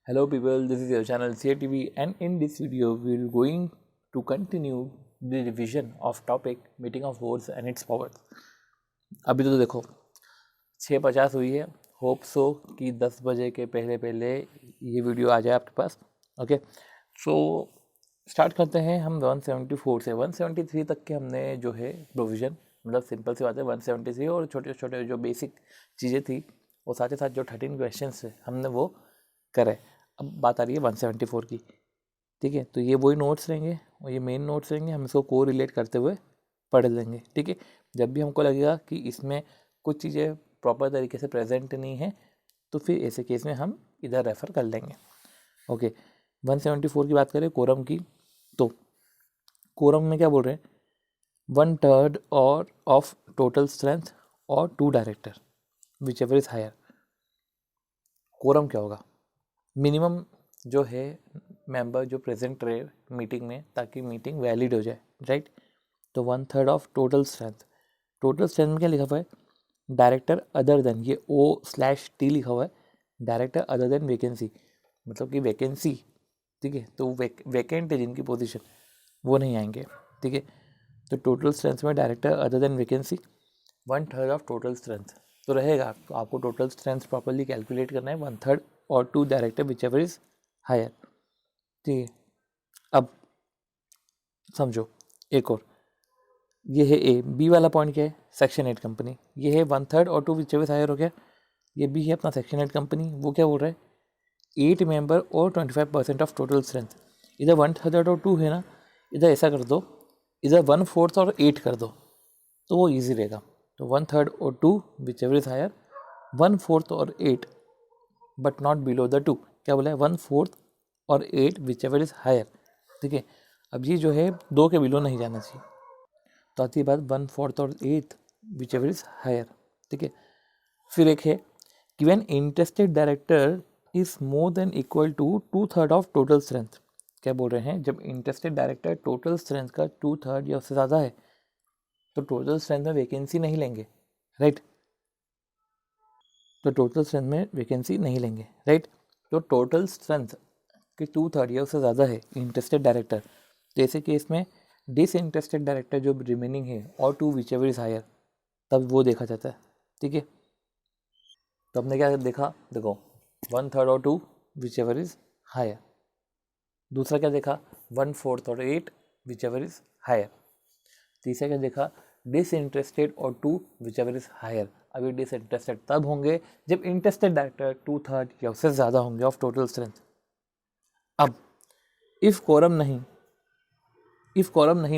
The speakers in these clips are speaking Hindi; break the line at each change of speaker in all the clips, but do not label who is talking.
Hello people, this is your channel CATV and in this video we will going to continue the revision of topic meeting of boards and its powers। अभी तो देखो 6:50 हुई है, होप सो कि 10 बजे के पहले ये वीडियो आ जाए आपके पास। ओके, सो स्टार्ट करते हैं हम 174 से 173 तक के हमने जो है प्रोविज़न, मतलब सिंपल सी बात है 173 और छोटे छोटे जो बेसिक चीज़ें थी वो साथ ही साथ जो 13 क्वेश्चंस थे हमने वो करे। अब बात आ रही है 174 की, ठीक है। तो ये वही नोट्स रहेंगे और ये मेन नोट्स रहेंगे, हम इसको को रिलेट करते हुए पढ़ लेंगे, ठीक है। जब भी हमको लगेगा कि इसमें कुछ चीज़ें प्रॉपर तरीके से प्रेजेंट नहीं है तो फिर ऐसे केस में हम इधर रेफ़र कर लेंगे। ओके, 174 की बात करें कोरम की, तो कोरम में क्या बोल रहे हैं, 1/3 और ऑफ टोटल स्ट्रेंथ और 2 director which ever is higher. Quorum क्या होगा, मिनिमम जो है मेंबर जो प्रेजेंट रहे मीटिंग में ताकि मीटिंग वैलिड हो जाए, राइट। तो 1/3 of total strength, total strength में क्या लिखा हुआ है, डायरेक्टर अदर देन, ये O/T लिखा हुआ है, डायरेक्टर अदर देन वैकेंसी, मतलब कि वैकेंसी, ठीक है। तो वैकेंट है जिनकी पोजीशन वो नहीं आएंगे, ठीक है। तो टोटल स्ट्रेंथ में director other than vacancy 1/3 of total strength तो रहेगा। तो आपको टोटल स्ट्रेंथ प्रॉपर्ली कैलकुलेट करना है, 1/3 और 2 director which ever is higher, ठीक है। अब समझो एक और, ये है ए, बी वाला पॉइंट क्या है, सेक्शन 8 कंपनी, ये है 1/3 और 2 विच एवर हायर हो गया। ये भी है अपना सेक्शन 8 कंपनी, वो क्या बोल रहा है, 8 मेंबर और 25% ऑफ टोटल स्ट्रेंथ। इधर 1/3 और 2 है ना, इधर ऐसा कर दो, इधर 1/4 और 8 कर दो तो वो ईजी रहेगा। तो 1/3 और 2 विच एवर इज हायर, 1/4 और 8 बट नॉट बिलो द 2, क्या बोला है, 1/4 और 8 विच एवर इज हायर, ठीक है। अब ये जो है 2 के बिलो नहीं जाना चाहिए, तो आती है बात 1/4 और 8 विच एवर इज हायर, ठीक है। फिर एक है कि when interested director is more than equal to 2/3 of total strength, क्या बोल रहे हैं, जब इंटरेस्टेड डायरेक्टर टोटल स्ट्रेंथ का 2/3 या उससे ज़्यादा है तो टोटल स्ट्रेंथ में वैकेंसी नहीं लेंगे, राइट। तो टोटल स्ट्रेंथ में वैकेंसी नहीं लेंगे, राइट। तो टोटल स्ट्रेंथ कि 2/3 या उससे ज़्यादा है इंटरेस्टेड डायरेक्टर, तो ऐसे केस में डिसइंटरेस्टेड डायरेक्टर जो रिमेनिंग है और 2 विच एवर इज हायर, तब वो देखा जाता है, ठीक है। तो हमने क्या देखा, देखो 1/3 और 2 विच एवर इज हायर, दूसरा क्या देखा 1/4 और 8 विच एवर इज हायर, तीसरा क्या देखा डिसइंटरेस्टेड और 2 विच एवर इज हायर। अभी डिसइंटरेस्टेड तब होंगे जब इंटरेस्टेड डायरेक्टर 2/3 या उससे ज़्यादा होंगे ऑफ टोटल स्ट्रेंथ। अब इफ़ कोरम नहीं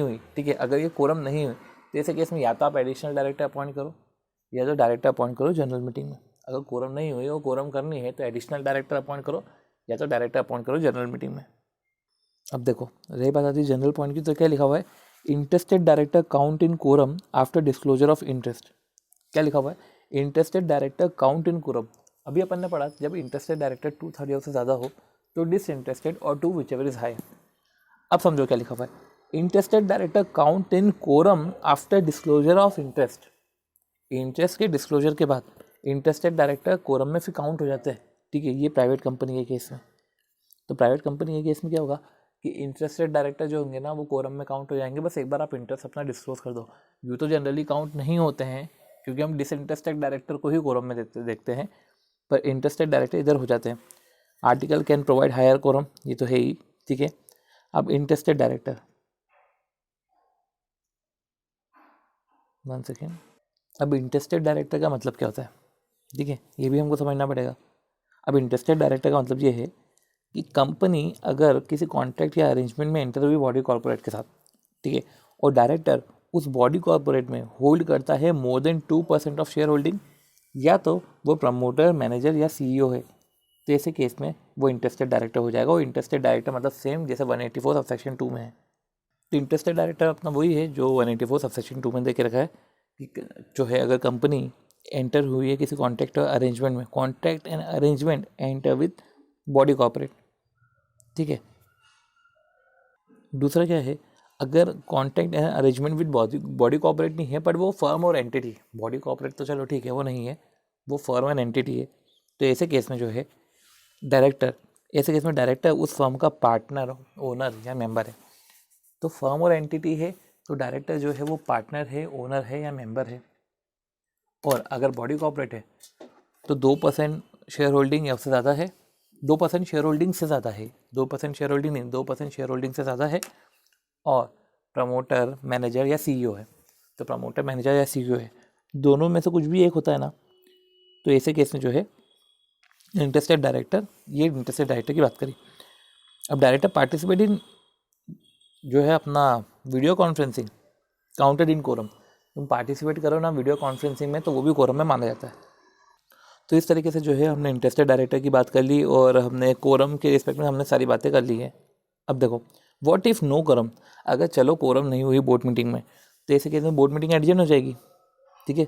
हुई, ठीक है, अगर ये कोरम नहीं हुई तो ऐसे केस में या तो आप एडिशनल डायरेक्टर अपॉइंट करो या तो डायरेक्टर अपॉइंट करो जनरल मीटिंग में। अगर कोरम नहीं हुई और कोरम करनी है तो एडिशनल डायरेक्टर अपॉइंट करो या तो डायरेक्टर अपॉइंट करो जनरल मीटिंग में। अब देखो रही बात आती है जनरल पॉइंट की, तो क्या लिखा हुआ है, interested director count in quorum after disclosure of interest, क्या लिखा हुआ है, interested director count in quorum. अभी अपन ने पढ़ा जब इंटरेस्टेड डायरेक्टर 2/3 से ज़्यादा हो तो डिसइंटरेस्टेड और 2 विच एवर इज हायर। अब समझो क्या लिखा हुआ है, interested director count in quorum after disclosure of interest, interest के डिस्क्लोजर के बाद इंटरेस्टेड डायरेक्टर कोरम में फिर काउंट हो जाते हैं, ठीक है। ये प्राइवेट कंपनी के केस में, तो प्राइवेट कंपनी के केस में क्या होगा कि इंटरेस्टेड डायरेक्टर जो होंगे ना वो कोरम में काउंट हो जाएंगे, बस एक बार आप इंटरेस्ट अपना डिस्क्लोज कर दो। यूँ तो जनरली काउंट नहीं होते हैं क्योंकि हम डिसइंटरेस्टेड डायरेक्टर को ही कोरम में देखते हैं, पर इंटरेस्टेड डायरेक्टर इधर हो जाते हैं। Article can provide higher quorum, ये तो है ही, ठीक है। अब इंटरेस्टेड डायरेक्टर, 1 सेकेंड, अब इंटरेस्टेड डायरेक्टर का मतलब क्या होता है, ठीक है, ये भी हमको समझना पड़ेगा। अब इंटरेस्टेड डायरेक्टर का मतलब ये है कि कंपनी अगर किसी कॉन्ट्रैक्ट या अरेंजमेंट में एंटर हुई बॉडी कॉर्पोरेट के साथ, ठीक है, और डायरेक्टर उस बॉडी कॉर्पोरेट में होल्ड करता है more than 2% of share holding, या तो वो प्रमोटर, मैनेजर या CEO है, तो ऐसे केस में वो इंटरेस्टेड डायरेक्टर हो जाएगा। वो इंटरेस्टेड डायरेक्टर मतलब सेम जैसे 184 सब सेक्शन 2 में है। तो इंटरेस्टेड डायरेक्टर अपना वही है जो 184 सब सेक्शन 2 में दे के रखा है कि जो है अगर कंपनी एंटर हुई है किसी कॉन्ट्रैक्ट अरेंजमेंट में, contract and arrangement enter with body corporate, ठीक है। दूसरा क्या है, अगर contract and arrangement with body corporate नहीं है पर वो फर्म और एंटिटी, बॉडी कॉर्पोरेट तो चलो ठीक है वो नहीं है, वो फर्म एंड एंटिटी है, तो ऐसे केस में जो है डायरेक्टर ऐसे केस में डायरेक्टर उस फर्म का पार्टनर, ओनर या मेंबर है। तो फर्म और एंटिटी है तो डायरेक्टर जो है वो पार्टनर है, ओनर है या मेंबर है। और अगर बॉडी कॉर्पोरेट है तो 2% शेयर होल्डिंग या उससे ज़्यादा है, 2% शेयर होल्डिंग से ज़्यादा है, 2% शेयर होल्डिंग नहीं, 2% शेयर होल्डिंग से ज़्यादा है, और प्रमोटर, मैनेजर या सीईओ है। तो प्रमोटर, मैनेजर या सीईओ है, दोनों में से कुछ भी एक होता है ना, तो ऐसे केस में जो है इंटरेस्टेड डायरेक्टर, ये इंटरेस्टेड डायरेक्टर की बात करी। अब डायरेक्टर पार्टिसिपेट इन जो है अपना video conferencing counted in quorum, तुम पार्टिसिपेट करो ना वीडियो कॉन्फ्रेंसिंग में तो वो भी कोरम में माना जाता है। तो इस तरीके से जो है हमने इंटरेस्टेड डायरेक्टर की बात कर ली और हमने कोरम के रिस्पेक्ट में हमने सारी बातें कर ली हैं। अब देखो व्हाट इफ़ नो कोरम, अगर चलो कोरम नहीं हुई बोर्ड मीटिंग में तो ऐसे केस में बोर्ड मीटिंग एडजर्न हो जाएगी। ठीक है,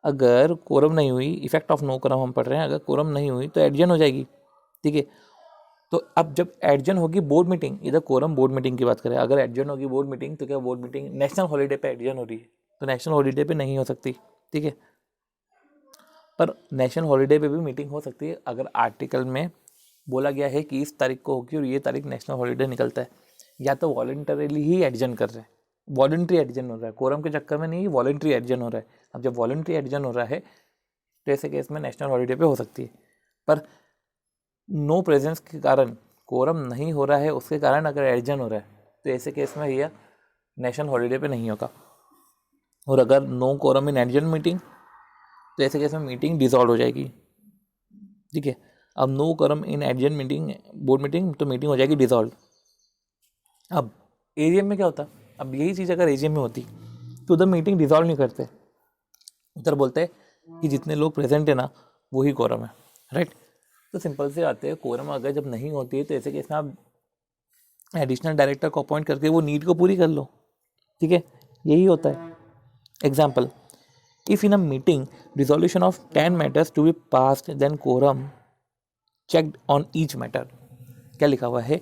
अगर कोरम नहीं हुई, इफेक्ट ऑफ नो कोरम हम पढ़ रहे हैं, अगर कोरम नहीं हुई तो एडजर्न हो जाएगी। ठीक है, तो अब जब एडजर्न होगी बोर्ड मीटिंग, इधर कोरम बोर्ड मीटिंग की बात करें, अगर एडजर्न होगी बोर्ड मीटिंग तो क्या बोर्ड मीटिंग नेशनल हॉलीडे पे एडजर्न हो रही है, तो नेशनल हॉलीडे पे नहीं हो सकती। ठीक है, पर नेशनल हॉलीडे पे भी मीटिंग हो सकती है अगर आर्टिकल में बोला गया है कि इस तारीख को होगी और ये तारीख नेशनल हॉलीडे निकलता है, या तो वॉलंटरीली ही एडजर्न कर रहे हैं, वॉलंट्री एडजर्न हो रहा है, कोरम के चक्कर में नहीं, वॉलंट्री एडजर्न हो रहा है। अब जब वॉलंट्री एडजर्न हो रहा है तो ऐसे केस में नेशनल हॉलीडे पे हो सकती है, पर नो प्रेजेंस के कारण कोरम नहीं हो रहा है, उसके कारण अगर एडजर्न हो रहा है तो ऐसे केस में यह नेशनल हॉलीडे पे नहीं होगा। और अगर नो कोरम इन एडजर्न मीटिंग तो ऐसे केस में मीटिंग डिसॉल्व हो जाएगी। ठीक है, अब नो कोरम इन एडजर्न मीटिंग बोर्ड मीटिंग तो मीटिंग हो जाएगी डिसॉल्व। अब एजीएम में क्या होता, अब यही चीज़ अगर एजीएम में होती तो उधर मीटिंग डिसॉल्व नहीं करते, उधर बोलते कि जितने लोग प्रेजेंट है ना वही कोरम है। राइट, तो सिंपल से आते हैं, कोरम अगर जब नहीं होती है तो ऐसे केस में आप एडिशनल डायरेक्टर को अपॉइंट करके वो नीड को पूरी कर लो। ठीक है, यही होता है। Example, if in a meeting resolution of 10 matters to be passed then quorum checked on each matter. क्या लिखा हुआ है,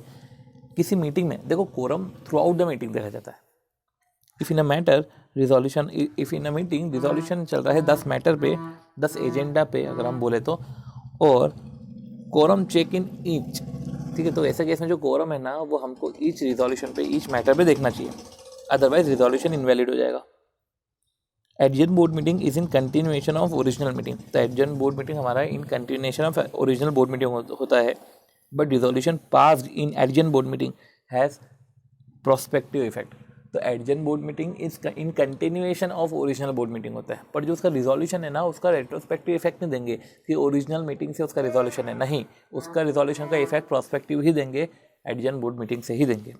किसी मीटिंग में देखो quorum throughout the meeting देखा जाता है। If in a matter resolution, if in a meeting resolution चल रहा है 10 मैटर पे, 10 एजेंडा पे अगर हम बोले तो, और कोरम चेक इन ईच। ठीक है, तो ऐसे केस में जो कोरम है ना वो हमको ईच रिजोल्यूशन पे, ईच मैटर पे देखना चाहिए, अदरवाइज रिजोल्यूशन इनवैलिड हो जाएगा। Adjourn board meeting is in continuation of original meeting, तो एडजर्न बोर्ड मीटिंग हमारा in continuation of original board meeting होता है, but resolution passed in adjourn board meeting has prospective effect. तो adjourn board meeting is in continuation of original board meeting होता है, पर जो उसका रिजोल्यूशन है ना उसका रेट्रोस्पेक्टिव इफेक्ट नहीं देंगे कि ओरिजिनल मीटिंग से उसका रिजोल्यूशन है, नहीं, उसका रिजोल्यूशन का इफेक्ट प्रोस्पेक्टिव ही देंगे, एडजर्न बोर्ड मीटिंग से ही देंगे।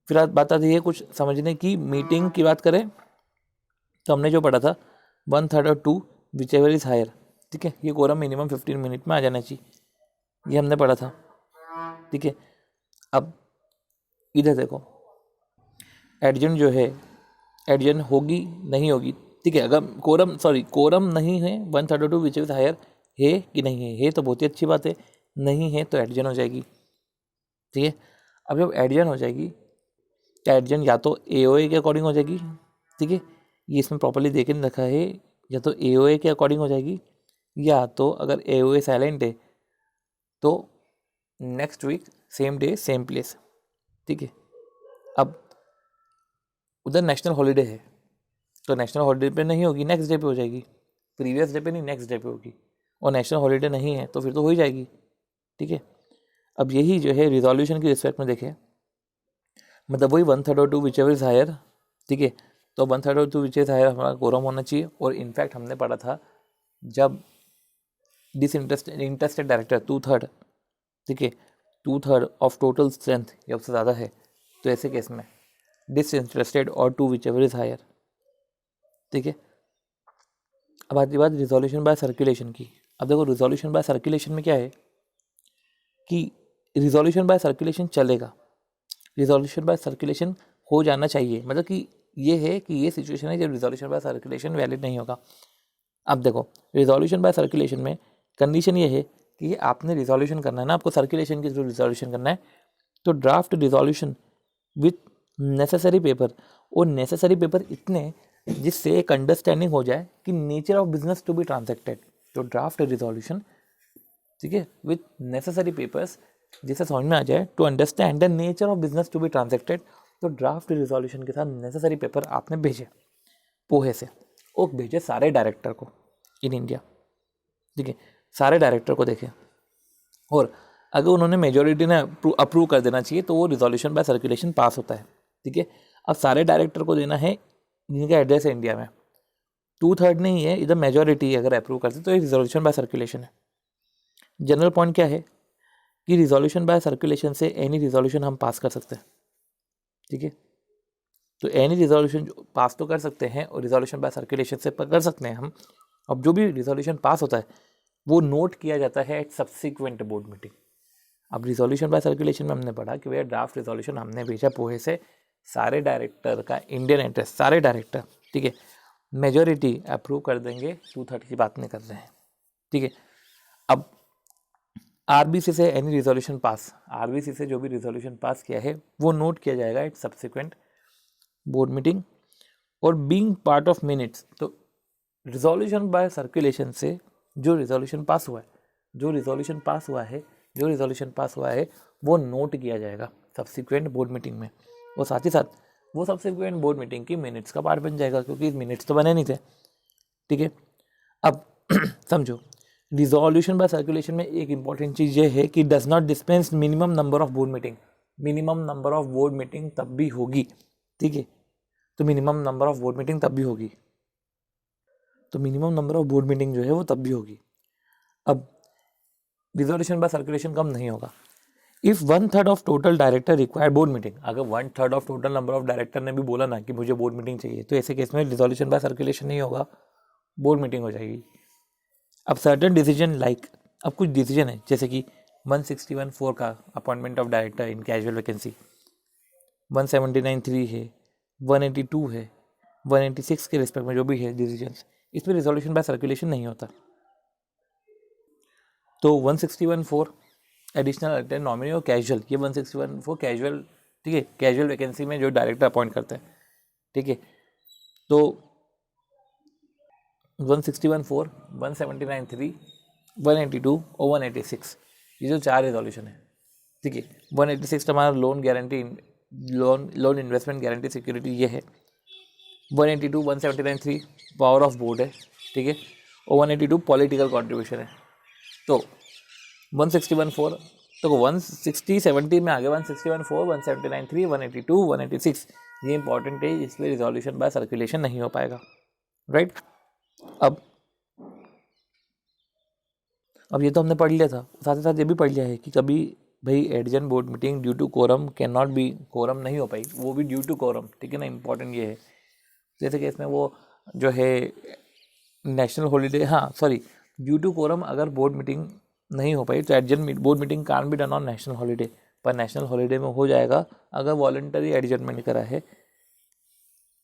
फिर आज बात आती है कुछ समझने की, मीटिंग की बात करें तो हमने जो पढ़ा था 1/3 और 2 विच एवर इज हायर। ठीक है, ये कोरम मिनिमम 15 मिनट में आ जाना चाहिए, ये हमने पढ़ा था। ठीक है, अब इधर देखो एडजर्न जो है, एडजर्न होगी नहीं होगी। ठीक है, अगर कोरम नहीं है 1/3 और 2 विच इज हायर है कि नहीं है तो बहुत ही अच्छी बात है, नहीं है तो एडजर्न हो जाएगी। ठीक है, अब जब एडजर्न हो जाएगी तो एडजर्न या तो एओए के अकॉर्डिंग हो जाएगी। ठीक है, ये इसमें प्रॉपर्ली देख नहीं रखा है, या तो एओए के अकॉर्डिंग हो जाएगी, या तो अगर एओए साइलेंट है तो next week same day same place. ठीक है, अब उधर नेशनल हॉलीडे है तो नेशनल हॉलीडे पे नहीं होगी, नेक्स्ट डे पे हो जाएगी, प्रीवियस डे पे नहीं नेक्स्ट डे पे होगी, और नेशनल हॉलीडे नहीं है तो फिर तो हो ही जाएगी। ठीक है, अब यही जो है रिजोल्यूशन की रिस्पेक्ट में देखें, मतलब वही 1/3 और 2 विच एवर इज हायर। ठीक है, तो 1/3 और 2 विच इज हायर हमारा कोरम होना चाहिए, और इनफैक्ट हमने पढ़ा था जब इंटरेस्टेड डायरेक्टर 2/3, ठीक है, 2/3 ऑफ टोटल स्ट्रेंथ या उससे ज़्यादा है तो ऐसे केस में डिसइंटरेस्टेड और 2 विच एवर इज हायर। ठीक है, अब आती बात रिजोल्यूशन बाय सर्कुलेशन की। अब देखो रिजोल्यूशन बाय सर्कुलेशन में क्या है कि रिजोल्यूशन बाय सर्कुलेशन चलेगा, रिजोल्यूशन बाय सर्कुलेशन हो जाना चाहिए, मतलब कि ये है कि ये सिचुएशन है जब रिजोल्यूशन बाय सर्कुलेशन वैलिड नहीं होगा। अब देखो रिजोल्यूशन बाय सर्कुलेशन में कंडीशन ये है कि आपने रिजोल्यूशन करना है ना, आपको सर्कुलेशन के थ्रू रिजोल्यूशन करना है, तो draft resolution with necessary paper, और नेसेसरी पेपर इतने जिससे एक अंडरस्टैंडिंग हो जाए कि nature of business to be transacted. तो ड्राफ्ट रिजोल्यूशन ठीक है, विथ नेसेसरी पेपर्स, जिससे समझ में आ जाए to understand the nature of business to be transacted. तो ड्राफ्ट रिजोल्यूशन के साथ नेसेसरी पेपर आपने भेजे पोहे से, वो भेजे सारे डायरेक्टर को इन इंडिया, ठीक है, सारे डायरेक्टर को देखे, और अगर उन्होंने मेजोरिटी ने अप्रूव कर देना चाहिए तो वो रिजोल्यूशन बाय सर्कुलेशन पास होता है, ठीक है। अब सारे डायरेक्टर को देना है जिनका एड्रेस है इंडिया में, 2/3 नहीं है, इधर मेजोरिटी अगर अप्रूव करते तो ये रिजोल्यूशन बाय सर्कुलेशन है। जनरल पॉइंट क्या है कि रिजोल्यूशन बाय सर्कुलेशन से एनी रिजोल्यूशन हम पास कर सकते हैं, ठीक है। तो एनी रिजोल्यूशन पास तो कर सकते हैं और रिजोल्यूशन बाय सर्कुलेशन से कर सकते हैं हम। अब जो भी रिजोल्यूशन पास होता है वो नोट किया जाता है एट सब्सिक्वेंट बोर्ड मीटिंग। अब रिजोल्यूशन बाय सर्कुलेशन में हमने पढ़ा कि भैया ड्राफ्ट रिजोल्यूशन हमने भेजा पोहे से, सारे डायरेक्टर का इंडियन एड्रेस, सारे डायरेक्टर, ठीक है, मेजोरिटी अप्रूव कर देंगे, 2/3 की बात नहीं कर रहे हैं, ठीक है। अब आरबीसी से एनी रिजोल्यूशन पास, आरबीसी से जो भी रिजोल्यूशन पास किया है वो नोट किया जाएगा एट सब्सिक्वेंट बोर्ड मीटिंग और बीइंग पार्ट ऑफ मिनट्स। तो रिजोल्यूशन बाय सर्कुलेशन से जो रिजोल्यूशन पास हुआ है, जो रिजोल्यूशन पास हुआ है वो नोट किया जाएगा सब्सिक्वेंट बोर्ड मीटिंग में, और साथ ही साथ वो सब्सिक्वेंट बोर्ड मीटिंग की मिनट्स का पार्ट बन जाएगा, क्योंकि मिनट्स तो बने नहीं थे, ठीक है। अब समझो, रिजोल्यूशन बाय सर्कुलेशन में एक इंपॉर्टेंट चीज़ ये है कि does not dispense minimum number of board meeting. Minimum number of board meeting तब भी होगी, ठीक है, तो minimum number of board meeting तब भी होगी, तो minimum number of board meeting जो है वो तब भी होगी। अब रिजोल्यूशन बाय सर्कुलेशन कम नहीं होगा if 1/3 of total director required board meeting. अगर 1/3 of total number of director ने भी बोला ना कि मुझे बोर्ड मीटिंग चाहिए, तो ऐसे केस में रिजोल्यूशन बाय सर्कुलेशन नहीं होगा, बोर्ड मीटिंग हो जाएगी। अब सर्टेन डिसीजन लाइक, अब कुछ डिसीजन है जैसे कि 161(4) का appointment of director in casual vacancy, 179(3) है, 182 है, 186 के रिस्पेक्ट में जो भी है डिसीजंस, इसमें रिजोल्यूशन बाय सर्कुलेशन नहीं होता। तो 161(4) एडिशनल अल्टरनेट नॉमिनी और कैजुअल, ये 161(4) कैजुअल, ठीक है, कैजुअल वैकेंसी में जो डायरेक्टर अपॉइंट करते हैं, ठीक है। तो 161(4), 179(3), 182 और 186, ये जो 4 रिजोल्यूशन है, ठीक है। 186 हमारा loan guarantee, loan investment guarantee security ये है, 182, 179(3) पावर ऑफ बोर्ड है, ठीक है, और 182 पॉलिटिकल कॉन्ट्रीब्यूशन है। तो 161(4), तो 160-70 में आगे 161(4), 179(3), 182, 186 ये इंपॉर्टेंट है, इसलिए रिजोल्यूशन बाय सर्कुलेशन नहीं हो पाएगा, राइट। अब ये तो हमने पढ़ लिया था, साथ ही साथ ये भी पढ़ लिया है कि कभी भाई adjourned board meeting due to quorum can not be, quorum नहीं हो पाई, वो भी ड्यू टू कोरम, ठीक है ना, इंपॉर्टेंट ये है। जैसे कि इसमें वो जो है नेशनल हॉलीडे, हाँ सॉरी, ड्यू टू कोरम अगर बोर्ड मीटिंग नहीं हो पाई तो adjourned board meeting can be done on national holiday, पर नेशनल हॉलीडे में हो जाएगा अगर वॉलंटरी एडजमेंट करा है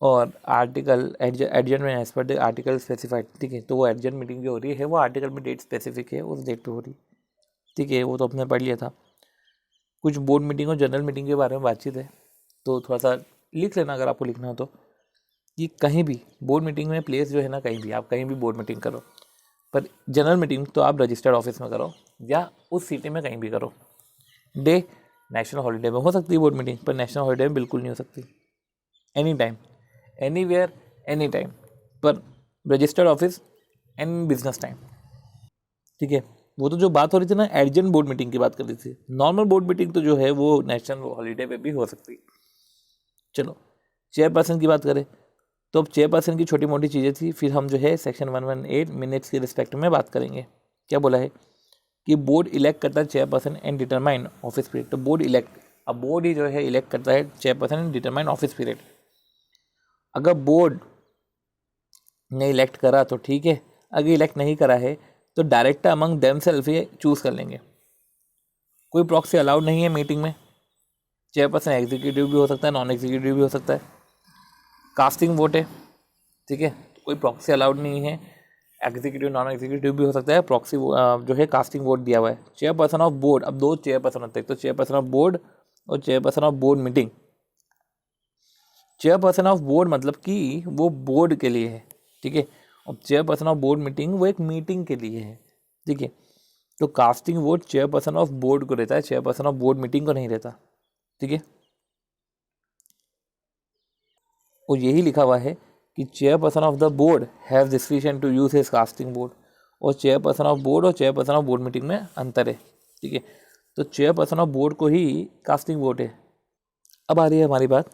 और article adjournment as per the article specified, ठीक है। तो वो एडजमेंट मीटिंग जो हो रही है वो आर्टिकल में डेट स्पेसिफिक है, उस डेट पे हो रही, ठीक है, वो तो अपने पढ़ लिया था। कुछ बोर्ड मीटिंग और जनरल मीटिंग के बारे में बातचीत है, तो थोड़ा सा लिख लेना अगर आपको लिखना हो तो, कि कहीं भी बोर्ड मीटिंग में प्लेस जो है ना, कहीं भी आप कहीं भी बोर्ड मीटिंग करो, पर जनरल मीटिंग तो आप रजिस्टर्ड ऑफिस में करो या उस सिटी में कहीं भी करो। डे नेशनल हॉलीडे में हो सकती है बोर्ड मीटिंग, पर नेशनल हॉलीडे में बिल्कुल नहीं हो सकती, any time, anywhere, any time, पर registered office and business time, ठीक है। वो तो जो बात हो रही थी ना एडजन बोर्ड मीटिंग की बात कर रही थी, नॉर्मल बोर्ड मीटिंग तो जो है वो नेशनल हॉलीडे पे भी हो सकती है। चलो चेयरपर्सन की बात करें तो अब चेयरपर्सन की छोटी मोटी चीज़ें थी, फिर हम जो है सेक्शन 118 मिनट्स के रिस्पेक्ट में बात करेंगे। क्या बोला है कि बोर्ड इलेक्ट करता है chairperson and determine office period, तो बोर्ड इलेक्ट, अब बोर्ड ही जो है इलेक्ट करता है chairperson and determine office period. अगर बोर्ड ने इलेक्ट करा तो ठीक है, अगर इलेक्ट नहीं करा है तो डायरेक्टर अमंग देमसेल्फ ये चूज़ कर लेंगे। कोई प्रॉक्सी अलाउड नहीं है मीटिंग में, चेयरपर्सन एग्जीक्यूटिव भी हो सकता है, नॉन एग्जीक्यूटिव भी हो सकता है, कास्टिंग वोट है, ठीक है, तो कोई प्रॉक्सी अलाउड नहीं है, एग्जीक्यूटिव नॉन एग्जीक्यूटिव भी हो सकता है, प्रॉक्सी जो है कास्टिंग वोट दिया हुआ है। चेयरपर्सन ऑफ बोर्ड, अब 2 चेयरपर्सन होते हैं, तो चेयरपर्सन ऑफ बोर्ड और chairperson of board meeting. Chairperson of board मतलब कि वो बोर्ड के लिए है, ठीक है, और चेयरपर्सन ऑफ बोर्ड मीटिंग वो एक मीटिंग के लिए है, ठीक है। तो casting vote chairperson of board को रहता है, चेयरपर्सन ऑफ बोर्ड मीटिंग को नहीं रहता, ठीक है। और यही लिखा हुआ है कि chairperson of the board have discretion to use his casting board, और चेयरपर्सन ऑफ बोर्ड और चेयरपर्सन ऑफ बोर्ड मीटिंग में अंतर है, ठीक है। तो चेयरपर्सन ऑफ बोर्ड को ही कास्टिंग वोट है। अब आ रही है हमारी बात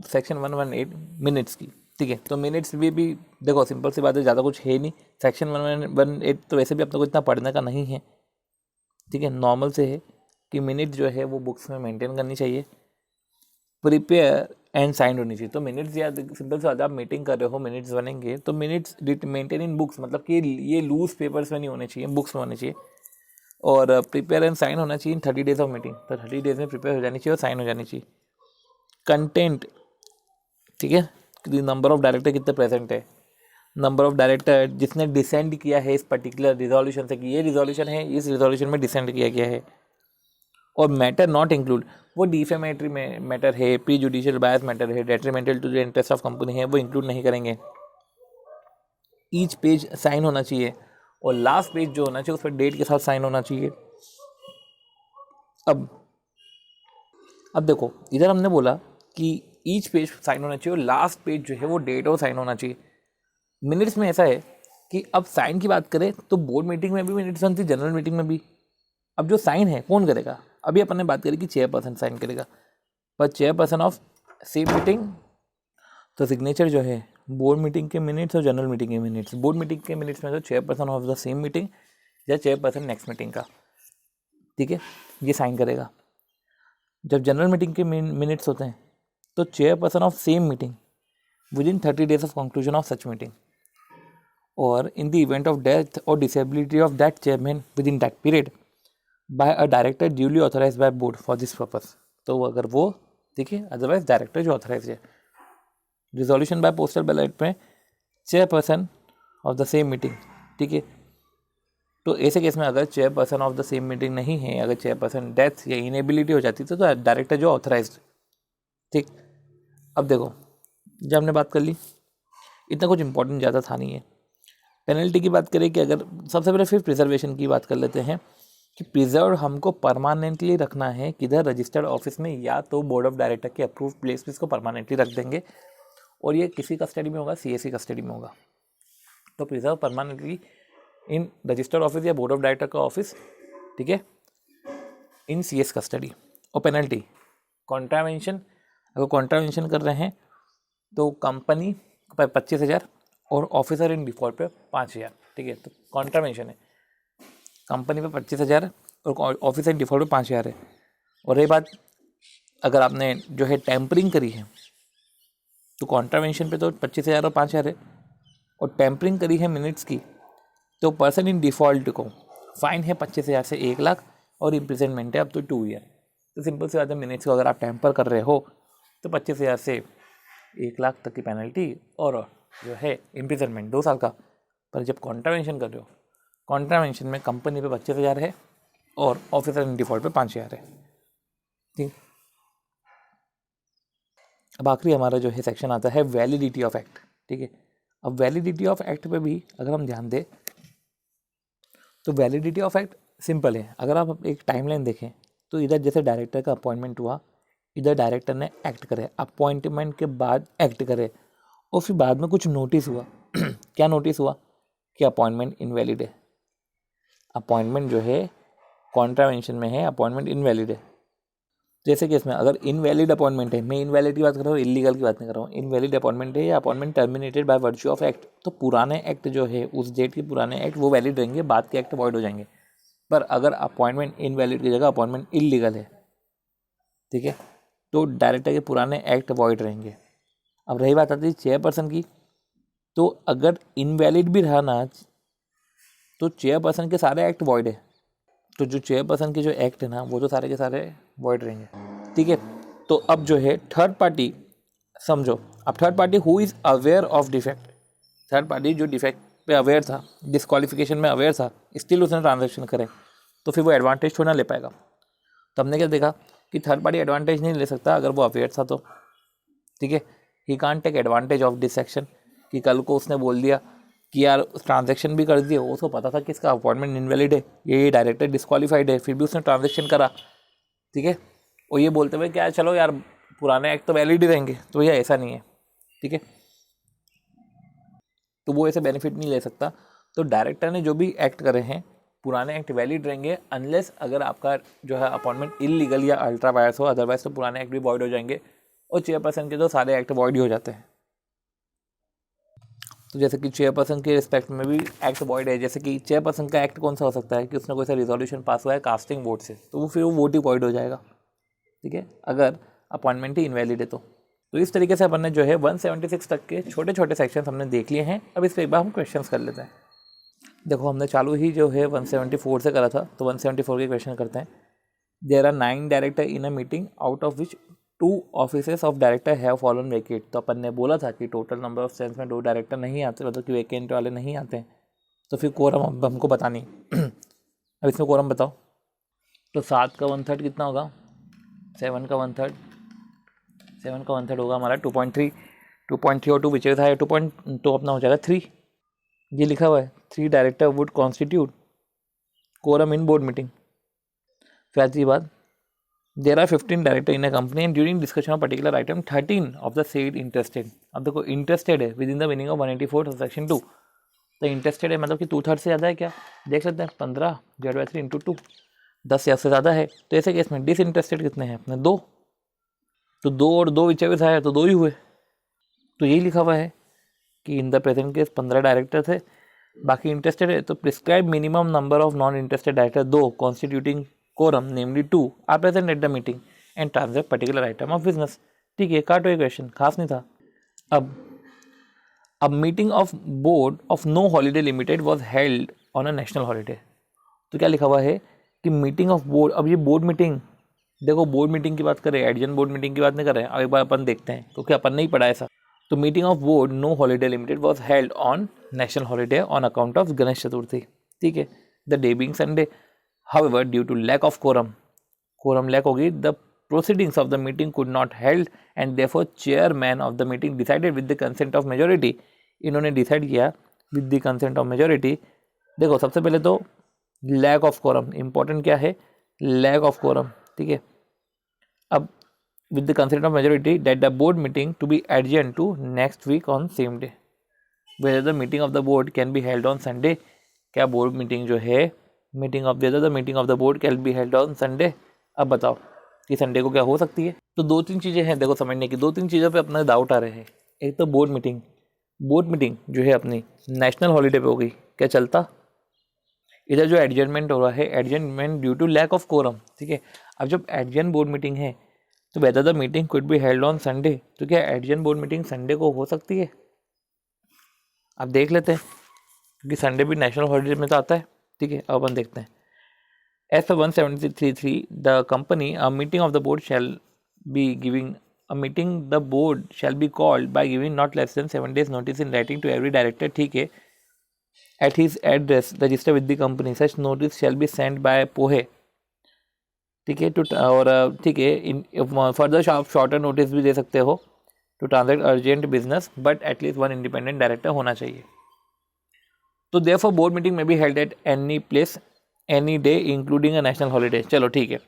सेक्शन 118 मिनट्स की, ठीक है। तो मिनट्स भी देखो सिंपल सी बात है, ज़्यादा कुछ है नहीं। सेक्शन 118 तो वैसे भी अपने को इतना पढ़ने का नहीं है, ठीक है। नॉर्मल से है कि मिनट जो है वो बुक्स में मेंटेन करनी चाहिए, प्रिपेयर एंड साइन होनी चाहिए। तो मिनट्स या सिंपल से आप मीटिंग कर रहे हो, मिनट्स बनेंगे तो मिनट्स मेंटेन इन बुक्स, मतलब कि ये लूज पेपर्स में नहीं होने चाहिए, बुक्स में होने चाहिए। और प्रिपेयर एंड साइन होना चाहिए इन 30 डेज ऑफ मीटिंग, तो 30 डेज में प्रिपेयर हो जानी चाहिए और साइन हो जानी चाहिए। कंटेंट, ठीक है, नंबर ऑफ डायरेक्टर कितने प्रेजेंट है, नंबर ऑफ डायरेक्टर जिसने डिसेंड किया है इस पर्टिकुलर रिजोल्यूशन से, कि ये रिजोल्यूशन है, इस रिजोल्यूशन में डिसेंड किया गया है। और मैटर नॉट इंक्लूड, वो डिफेमेटरी में मैटर है, प्री जुडिशियल बायस मैटर है, detrimental to the interest of company है, वो इंक्लूड नहीं करेंगे। ईच पेज साइन होना चाहिए, और लास्ट पेज जो होना चाहिए उस पर डेट के साथ साइन होना चाहिए। अब देखो इधर हमने बोला कि ईच पेज साइन होना चाहिए और लास्ट पेज जो है वो डेट और साइन होना चाहिए। मिनट्स में ऐसा है कि अब साइन की बात करें तो बोर्ड मीटिंग में भी मिनट्स बनती, जनरल मीटिंग में भी। अब जो साइन है कौन करेगा, अभी अपन ने बात करी कि चेयरपर्सन साइन करेगा, पर चेयरपर्सन ऑफ सेम मीटिंग, तो सिग्नेचर जो है बोर्ड मीटिंग के मिनट्स और जनरल मीटिंग के मिनट्स, बोर्ड मीटिंग के मिनट्स में तो chairperson of the same meeting या चेयरपर्सन नेक्स्ट मीटिंग का, ठीक है, ये साइन करेगा। जब जनरल मीटिंग के मिनट्स होते हैं तो chairperson of same meeting within 30 days of conclusion of such meeting, और in the event of death और disability of that chairman within that period by a director duly authorise by board for this purpose, तो अगर वो, ठीक है, अदरवाइज डायरेक्टर जो ऑथराइज है। रिजोल्यूशन बाय पोस्टल बैलेट में chairperson of the same meeting, ठीक है। तो ऐसे केस में अगर chairperson of the same meeting नहीं है, अगर चेयरपर्सन डेथ या इनेबिलिटी हो जाती तो डायरेक्टर जो ऑथराइज्ड, ठीक। अब देखो जब हमने बात कर ली, इतना कुछ इंपॉर्टेंट ज़्यादा था नहीं है। पेनल्टी की बात करें कि अगर सबसे पहले फिर प्रिजर्वेशन की बात कर लेते हैं कि प्रिजर्व हमको परमानेंटली रखना है किधर, रजिस्टर्ड ऑफिस में, या तो बोर्ड ऑफ डायरेक्टर के अप्रूव प्लेस पे इसको परमानेंटली रख देंगे, और ये किसी कस्टडी में होगा, सीएससी कस्टडी में होगा। तो प्रिजर्व परमानेंटली इन रजिस्टर्ड ऑफिस या बोर्ड ऑफ डायरेक्टर का ऑफिस, ठीक है, इन सीएस कस्टडी। और पेनल्टी कॉन्ट्रावेंशन, अगर कॉन्ट्रावेंशन कर रहे हैं तो कंपनी पर 25,000 और ऑफिसर इन डिफॉल्ट पे 5,000, ठीक है। तो कॉन्ट्रावेंशन है, कंपनी पे 25,000 और ऑफिसर इन डिफॉल्ट पे 5,000 है। और ये बात अगर आपने जो है टेम्परिंग करी है तो कॉन्ट्रावेंशन पे तो 25,000 और 5,000 है, और टेम्परिंग करी है मिनट्स की तो पर्सन इन डिफ़ॉल्ट को फाइन है 25,000 से 1 लाख और इम्प्रिजनमेंट है अब तो 2 ईयर। तो सिंपल सी बात है, मिनट्स को अगर आप टेम्पर कर रहे हो तो 25,000 से 1 लाख तक की पेनल्टी और जो है इम्प्रिजनमेंट 2 साल का। पर जब कॉन्ट्रावेंशन कर रहे हो, कॉन्ट्रावेंशन में कंपनी पे 25,000 है और ऑफिसर इन डिफ़ॉल्ट पे 5,000 है, ठीक। अब आखिरी हमारा जो है सेक्शन आता है वैलिडिटी ऑफ एक्ट, ठीक है। अब वैलिडिटी ऑफ एक्ट पे भी अगर हम ध्यान दें तो वैलिडिटी ऑफ एक्ट सिंपल है। अगर आप एक टाइमलाइन देखें तो इधर जैसे डायरेक्टर का अपॉइंटमेंट हुआ, इधर डायरेक्टर ने एक्ट करे, अपॉइंटमेंट के बाद एक्ट करे, और फिर बाद में कुछ नोटिस हुआ क्या नोटिस हुआ कि अपॉइंटमेंट इनवैलिड है, अपॉइंटमेंट जो है कॉन्ट्रावेंशन में है, अपॉइंटमेंट इनवैलिड है। जैसे कि इसमें अगर इनवैलिड अपॉइंटमेंट है, मैं इनवैलिड की बात कर रहा हूँ, इलीगल की बात नहीं कर रहा हूँ, इनवैलिड अपॉइंटमेंट है या appointment terminated by virtue of act, तो पुराने एक्ट जो है उस डेट के पुराने एक्ट वो वैलिड रहेंगे, बाद के एक्ट वॉइड हो जाएंगे। पर अगर अपॉइंटमेंट इनवैलिड की जगह अपॉइंटमेंट इलीगल है, ठीक है, तो डायरेक्टर के पुराने एक्ट वॉइड रहेंगे। अब रही बात आती है चेयरपर्सन की, तो अगर इनवैलिड भी रहा ना तो चेयरपर्सन के सारे एक्ट वॉइड है, तो जो चेयरपर्सन के जो एक्ट है ना वो तो सारे के सारे वॉइड रहेंगे, ठीक है। तो अब जो है थर्ड पार्टी समझो, अब third party who is aware of defect, third party जो डिफेक्ट पे अवेयर था, डिस्क्वालिफिकेशन में अवेयर था, स्टिल उसने ट्रांजेक्शन करे, तो फिर वो एडवांटेज थोड़ा ना ले पाएगा। तो हमने क्या देखा कि थर्ड पार्टी एडवांटेज नहीं ले सकता अगर वो अवेयर था तो, ठीक है। He can't take advantage of this section, कि कल को उसने बोल दिया कि यार ट्रांजैक्शन भी कर दिए, उसको पता था कि इसका अपॉइंटमेंट इनवैलिड है, ये डायरेक्टर डिस्क्वालीफाइड है, फिर भी उसने ट्रांजैक्शन करा, ठीक है। और ये बोलते हुए क्या चलो यार पुराने एक्ट तो वैलिड ही रहेंगे, तो ये ऐसा नहीं है, ठीक है। तो वो ऐसे बेनिफिट नहीं ले सकता। तो डायरेक्टर ने जो भी एक्ट करे हैं पुराने एक्ट वैलिड रहेंगे, अनलेस अगर आपका जो है अपॉइंटमेंट इलीगल या अल्ट्रा वायरस हो, अदरवाइज तो पुराने एक्ट भी वॉइड हो जाएंगे और चेयरपर्सन के तो सारे एक्ट वॉइड ही हो जाते हैं। तो जैसे कि चेयरपर्सन के रिस्पेक्ट में भी एक्ट वॉइड है। जैसे कि चेयरपर्सन का एक्ट कौन सा हो सकता है कि उसने कोई सा रिजोल्यूशन पास हुआ है कास्टिंग वोट से, तो वो फिर वो वोट ही वॉइड हो जाएगा, ठीक है, अगर अपॉइंटमेंट ही इनवैलिड है तो इस तरीके से अपन ने जो है 176 तक के छोटे छोटे सेक्शंस हमने देख लिए हैं। अब इस पर एक बार हम क्वेश्चंस कर लेते हैं। देखो हमने चालू ही जो है 174 से करा था, तो 174 के क्वेश्चन करते हैं। There are 9 director in a meeting out of which 2 offices of director have fallen vacate. तो अपन ने बोला था कि टोटल नंबर ऑफ सेंस में 2 डायरेक्टर नहीं आते, मतलब कि वेकेंट वाले नहीं आते हैं, तो फिर कोरम अब हमको बतानी। अब इसमें कोरम बताओ। तो 7 का 1/3 कितना होगा, 7 का 1/3, 7 का 1/3 होगा हमारा 2.3, 2.3 और 2 विच इज हायर 2.2 अपना हो जाएगा 3। ये लिखा हुआ है 3 director would constitute quorum in board meeting. फिर आती बात, there are 15 director in a company and during discussion of particular item 13 of the said interested. अब देखो इंटरेस्टेड है within the meaning of 184 section 2, तो इंटरेस्टेड है मतलब कि 2/3 से ज़्यादा है क्या, देख लेते हैं 15 / 3 × 2, 10 या से ज़्यादा है। तो ऐसे केस में डिसइंटरेस्टेड कितने हैं अपने 2, तो 2 और 2 विच एवर है तो 2 ही हुए। तो यही लिखा हुआ है कि in the present case 15 director थे, बाकी इंटरेस्टेड है, तो prescribe minimum number of non interested director 2 constituting quorum namely 2 are present at the meeting and translate particular item of business. ठीक है, काटो ये क्वेश्चन, खास नहीं था। अब meeting of board of no holiday limited was held on a national holiday. तो क्या लिखा हुआ है कि मीटिंग ऑफ बोर्ड, अब ये बोर्ड मीटिंग, देखो बोर्ड मीटिंग की बात करें, एडिजन बोर्ड मीटिंग की बात नहीं कर रहे हैं। अब एक बार अपन देखते हैं क्योंकि अपन नहीं पढ़ा ऐसा। तो meeting of board no holiday limited was held on national holiday on account of Ganesh Chaturthi, ठीक है, the day being Sunday. However due to lack of quorum lack होगी, the proceedings of the meeting could not held and therefore chairman of the meeting decided with the consent of majority। इन्होंने डिसाइड किया with the consent of majority. देखो सबसे पहले तो लैक ऑफ कोरम, इंपॉर्टेंट क्या है, लैक ऑफ कोरम, ठीक है। अब with the consent of majority that the board meeting to be adjourn to next week on same day. Whether the meeting of the board can be held on Sunday, क्या बोर्ड मीटिंग जो है meeting of whether the meeting of the board can be held on Sunday. अब बताओ कि संडे को क्या हो सकती है। तो 2-3 चीज़ें हैं देखो समझने की, 2-3 चीज़ों पे अपना डाउट आ रहे हैं। एक तो बोर्ड मीटिंग जो है अपनी नेशनल हॉलीडे पे हो गई, क्या चलता। इधर जो एडजर्नमेंट हो रहा है, adjournment due to lack of quorum, ठीक है। अब जब एडजर्न बोर्ड मीटिंग है तो whether the meeting could be held on Sunday, तो क्या एडजर्न बोर्ड मीटिंग संडे को हो सकती है। अब देख लेते हैं क्योंकि संडे भी नेशनल हॉलीडे में तो आता है, ठीक है। अब अपन देखते हैं as per 173(3) the company a meeting of the board shall be giving a meeting the board shall be called by giving not less than 7 days notice in writing to every director, ठीक है, at his address register with the company। such notice shall be sent by पोहे, ठीक है, टू और ठीक है इन फर्दर आप शॉर्टर नोटिस भी दे सकते हो to transact urgent business, but at least 1 independent director होना चाहिए। तो देयरफॉर बोर्ड मीटिंग में be held at any place any day including a national holiday. चलो ठीक है,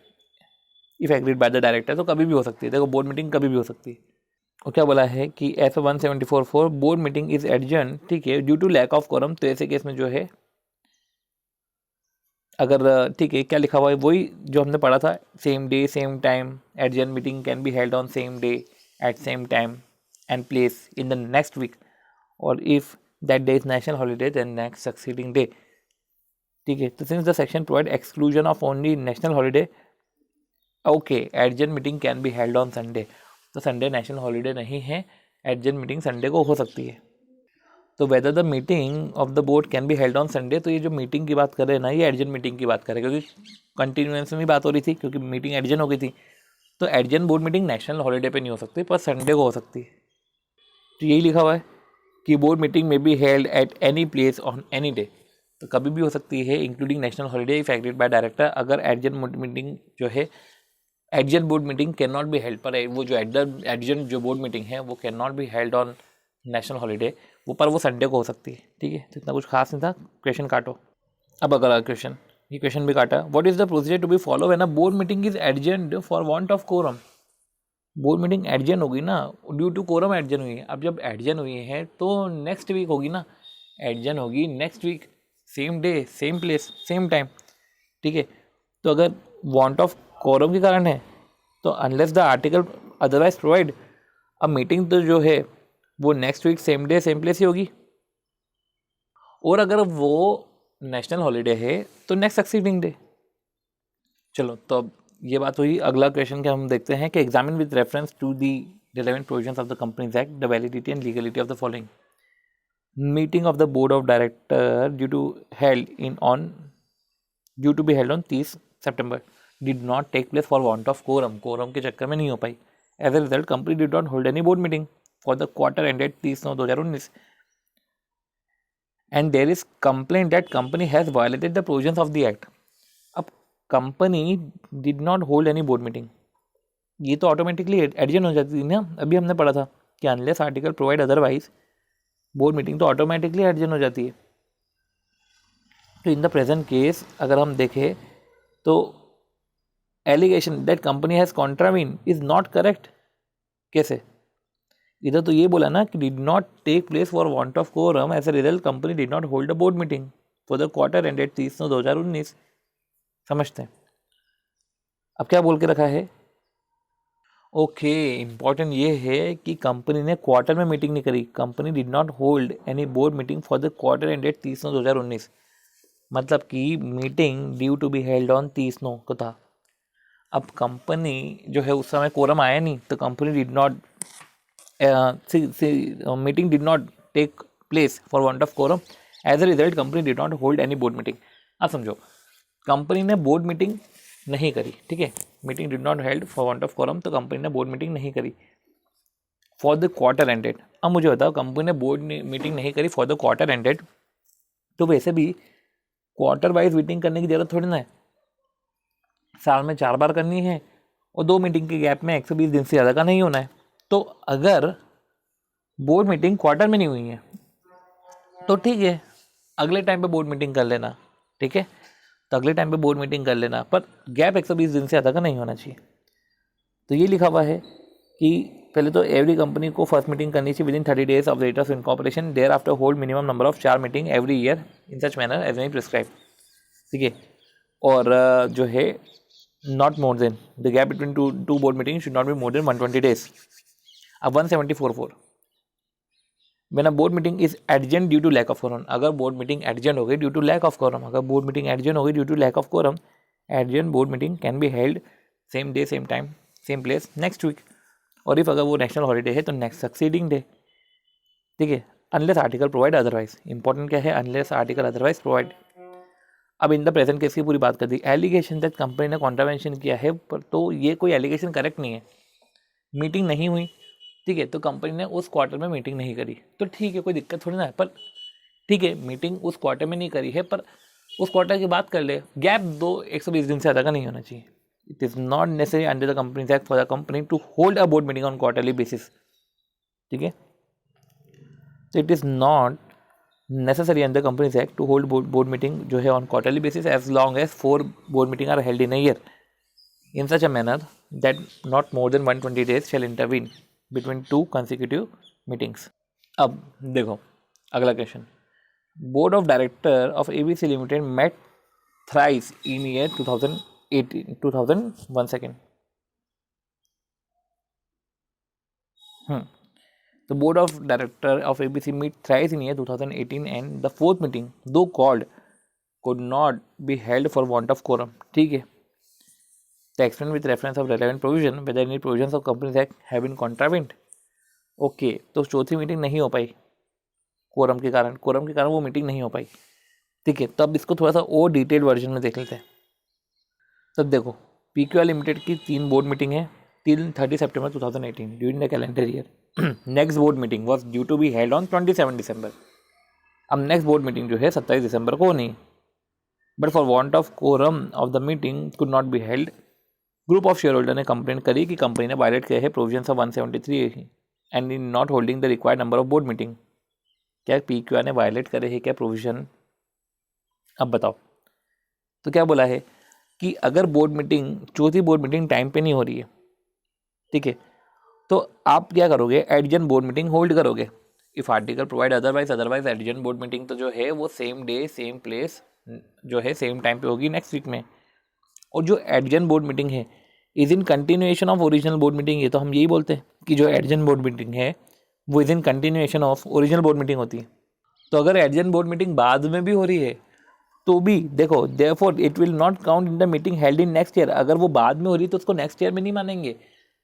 if agreed by the director, तो कभी भी हो सकती है। देखो बोर्ड मीटिंग कभी भी हो सकती है। और क्या बोला है कि S 174(4) board meeting is adjourn, ठीक है, due to lack of quorum. तो ऐसे केस में जो है अगर ठीक है क्या लिखा हुआ है वही जो हमने पढ़ा था, same day same time adjourn meeting can be held on same day at same time and place in the next week, और if that day is national holiday then next succeeding day, ठीक है। तो since the section provide exclusion of only national holiday, okay, adjourn meeting can be held on Sunday. तो संडे नेशनल हॉलीडे नहीं है, एडजर्न मीटिंग संडे को हो सकती है। तो whether the meeting of the board can be held on Sunday, तो ये जो मीटिंग की बात कर रहे हैं ना, ये एडजर्न मीटिंग की बात कर रहे हैं क्योंकि कंटिन्यूएंस में बात हो रही थी, क्योंकि मीटिंग एडजर्न हो गई थी। तो adjourn board meeting national holiday पे नहीं हो सकती, पर संडे को हो सकती है। तो यही लिखा हुआ है कि बोर्ड मीटिंग में be held at any place on any day, तो कभी भी हो सकती है including national holiday if agreed by director. अगर एडजर्न मीटिंग जो है adjourn board meeting can not be held, पर वो जो एडजर्न जो बोर्ड मीटिंग है वो can not be held on national holiday, वो संडे को हो सकती है, ठीक है। तो इतना कुछ खास नहीं था, क्वेश्चन काटो। अब अगला क्वेश्चन, ये क्वेश्चन भी काटा, what is the procedure to be follow when a board meeting is adjourned for want of quorum. Board meeting adjourn होगी ना, ड्यू टू कोरम एडजर्न हुई है। अब जब एडजर्न हुई है तो नेक्स्ट वीक होगी ना, एडजर्न होगी next week, same day same place same time, ठीक है। तो अगर वांट ऑफ कोरम के कारण है तो unless the article otherwise provide, अब मीटिंग तो जो है वो next week same day same place ही होगी। और अगर वो नेशनल हॉलीडे है तो नेक्स्ट सक्सीडिंग डे। चलो, तो अब ये बात हुई। अगला क्वेश्चन क्या हम देखते हैं कि examine with reference to the relevant provisions of the companies Act the validity and legality of the following. Meeting of the board of director due to be held on 30 सितंबर did not take place for want of quorum. Quorum के चक्कर में नहीं हो पाई। As a result company did not hold any board meeting for the quarter ended 30/9/2019 and there is complaint that company has violated the provisions of the act। अब company did not hold any board meeting, ये तो ऑटोमेटिकली एडजर्न हो जाती है ना। अभी हमने पढ़ा था कि unless article provide otherwise, board meeting तो ऑटोमेटिकली एडजर्न हो जाती है। तो इन द प्रेजेंट केस अगर हम देखें तो allegation that company has contravene is not correct. कैसे? इधर तो ये बोला ना कि did not take place for want of quorum, as a result company did not hold a board meeting for the quarter ended 30/9/2019। समझते हैं अब क्या बोल के रखा है। ओके, इंपॉर्टेंट ये है कि कंपनी ने क्वार्टर में मीटिंग नहीं करी। Company did not hold any board meeting for the quarter ended 30/9/2019, मतलब कि meeting due to be held on 30/9 को था। अब कंपनी जो है उस समय कोरम आया नहीं, तो company did not meeting did not take place for want of quorum, as a result company did not hold any board meeting। अब समझो, कंपनी ने बोर्ड मीटिंग नहीं करी, ठीक है। Meeting did not held for want of quorum, तो कंपनी ने बोर्ड मीटिंग नहीं करी फॉर द क्वार्टर एंडेड। अब मुझे बताओ, कंपनी ने बोर्ड मीटिंग नहीं करी फॉर द क्वार्टर एंडेड, तो वैसे भी क्वार्टर वाइज मीटिंग करने की जरूरत थोड़ी ना है। साल में 4 बार करनी है और 2 मीटिंग के गैप में 120 दिन से ज़्यादा का नहीं होना है। तो अगर बोर्ड मीटिंग क्वार्टर में नहीं हुई है तो ठीक है, अगले टाइम पे बोर्ड मीटिंग कर लेना, ठीक है। तो अगले टाइम पे बोर्ड मीटिंग कर लेना, पर गैप 120 दिन से ज़्यादा का नहीं होना चाहिए। तो ये लिखा हुआ है कि पहले तो एवरी कंपनी को फर्स्ट मीटिंग करनी चाहिए within 30 days of date of incorporation, thereafter hold minimum number of 4 meeting every year in such manner as may prescribe, ठीक है। और जो है not more than the gap between two board meeting should not be more than 120 days। अब 174.4 when a board meeting is adjourn due to lack of quorum. अगर बोर्ड मीटिंग एडजर्न हो गई due to lack of quorum, अगर बोर्ड मीटिंग एडजर्न हो गई due to lack of quorum, adjourn board meeting can be held same day same time same place next week, और इफ अगर वो नेशनल हॉलीडे है तो नेक्स्ट सक्सीडिंग डे, ठीक है। Unless article provide otherwise, important क्या है, अनलेस आर्टिकल अदरवाइज प्रोवाइड। अब इन द प्रेजेंट केस की पूरी बात कर दी। एलिगेशन दैट कंपनी ने कॉन्ट्रावेंशन किया है, पर तो ये कोई एलिगेशन करेक्ट नहीं है। मीटिंग नहीं हुई, ठीक है, तो कंपनी ने उस क्वार्टर में मीटिंग नहीं करी, तो ठीक है, कोई दिक्कत थोड़ी ना है। पर ठीक है, मीटिंग उस क्वार्टर में नहीं करी है, पर उस क्वार्टर की बात कर ले, गैप 120 दिन से ज़्यादा का नहीं होना चाहिए। It is not necessary under the companies act for the company to hold a board meeting on quarterly basis, ठीक है। तो it is not necessary under companies act to hold board meeting जो है on quarterly basis as long as 4 board meeting are held in a year in such a manner that not more than 120 days shall intervene between 2 consecutive meetings। अब देखो अगला question, board of director of ABC limited met thrice in year 2001 second. The board of director of ABC meet thrice in year 2018 and the fourth meeting though called could not be held for want of quorum, ठीक है। The explain with reference of relevant provision whether any provisions of Companies Act have been contravened। Okay, तो चौथी मीटिंग नहीं हो पाई कोरम के कारण वो मीटिंग नहीं हो पाई, ठीक है। तो अब इसको थोड़ा सा और डिटेल वर्जन में देख लेते हैं। तब देखो, PQR लिमिटेड की 3 बोर्ड मीटिंग है till 30 September 2018 during the calendar year। Next board meeting was due to be held on 27 December। अब नेक्स्ट बोर्ड मीटिंग जो है 27 दिसंबर को होनी, but for want of quorum of the meeting could not be held. Group of shareholder ने कंप्लेंट करी कि कंपनी ने वायलेट किया है provisions of 173 and in not holding the required number of board meeting. क्या PQR ने वायलेट करे है क्या प्रोविज़न? अब बताओ। तो क्या बोला है कि अगर बोर्ड मीटिंग, चौथी बोर्ड मीटिंग टाइम पे नहीं हो रही है, ठीक है, तो आप क्या करोगे, एडजन बोर्ड मीटिंग होल्ड करोगे। If article provide otherwise adjourn board meeting तो जो है वो सेम डे सेम प्लेस जो है सेम टाइम पे होगी नेक्स्ट वीक में। और जो एडजन बोर्ड मीटिंग है is in continuation of original board meeting, ये तो हम यही बोलते हैं कि जो एडजन बोर्ड मीटिंग है वो is in continuation of original board meeting होती है। तो अगर एडजन बोर्ड मीटिंग बाद में भी हो रही है तो भी देखो, therefore it will not count in the meeting held in next year. अगर वो बाद में हो रही है तो उसको नेक्स्ट ईयर में नहीं मानेंगे,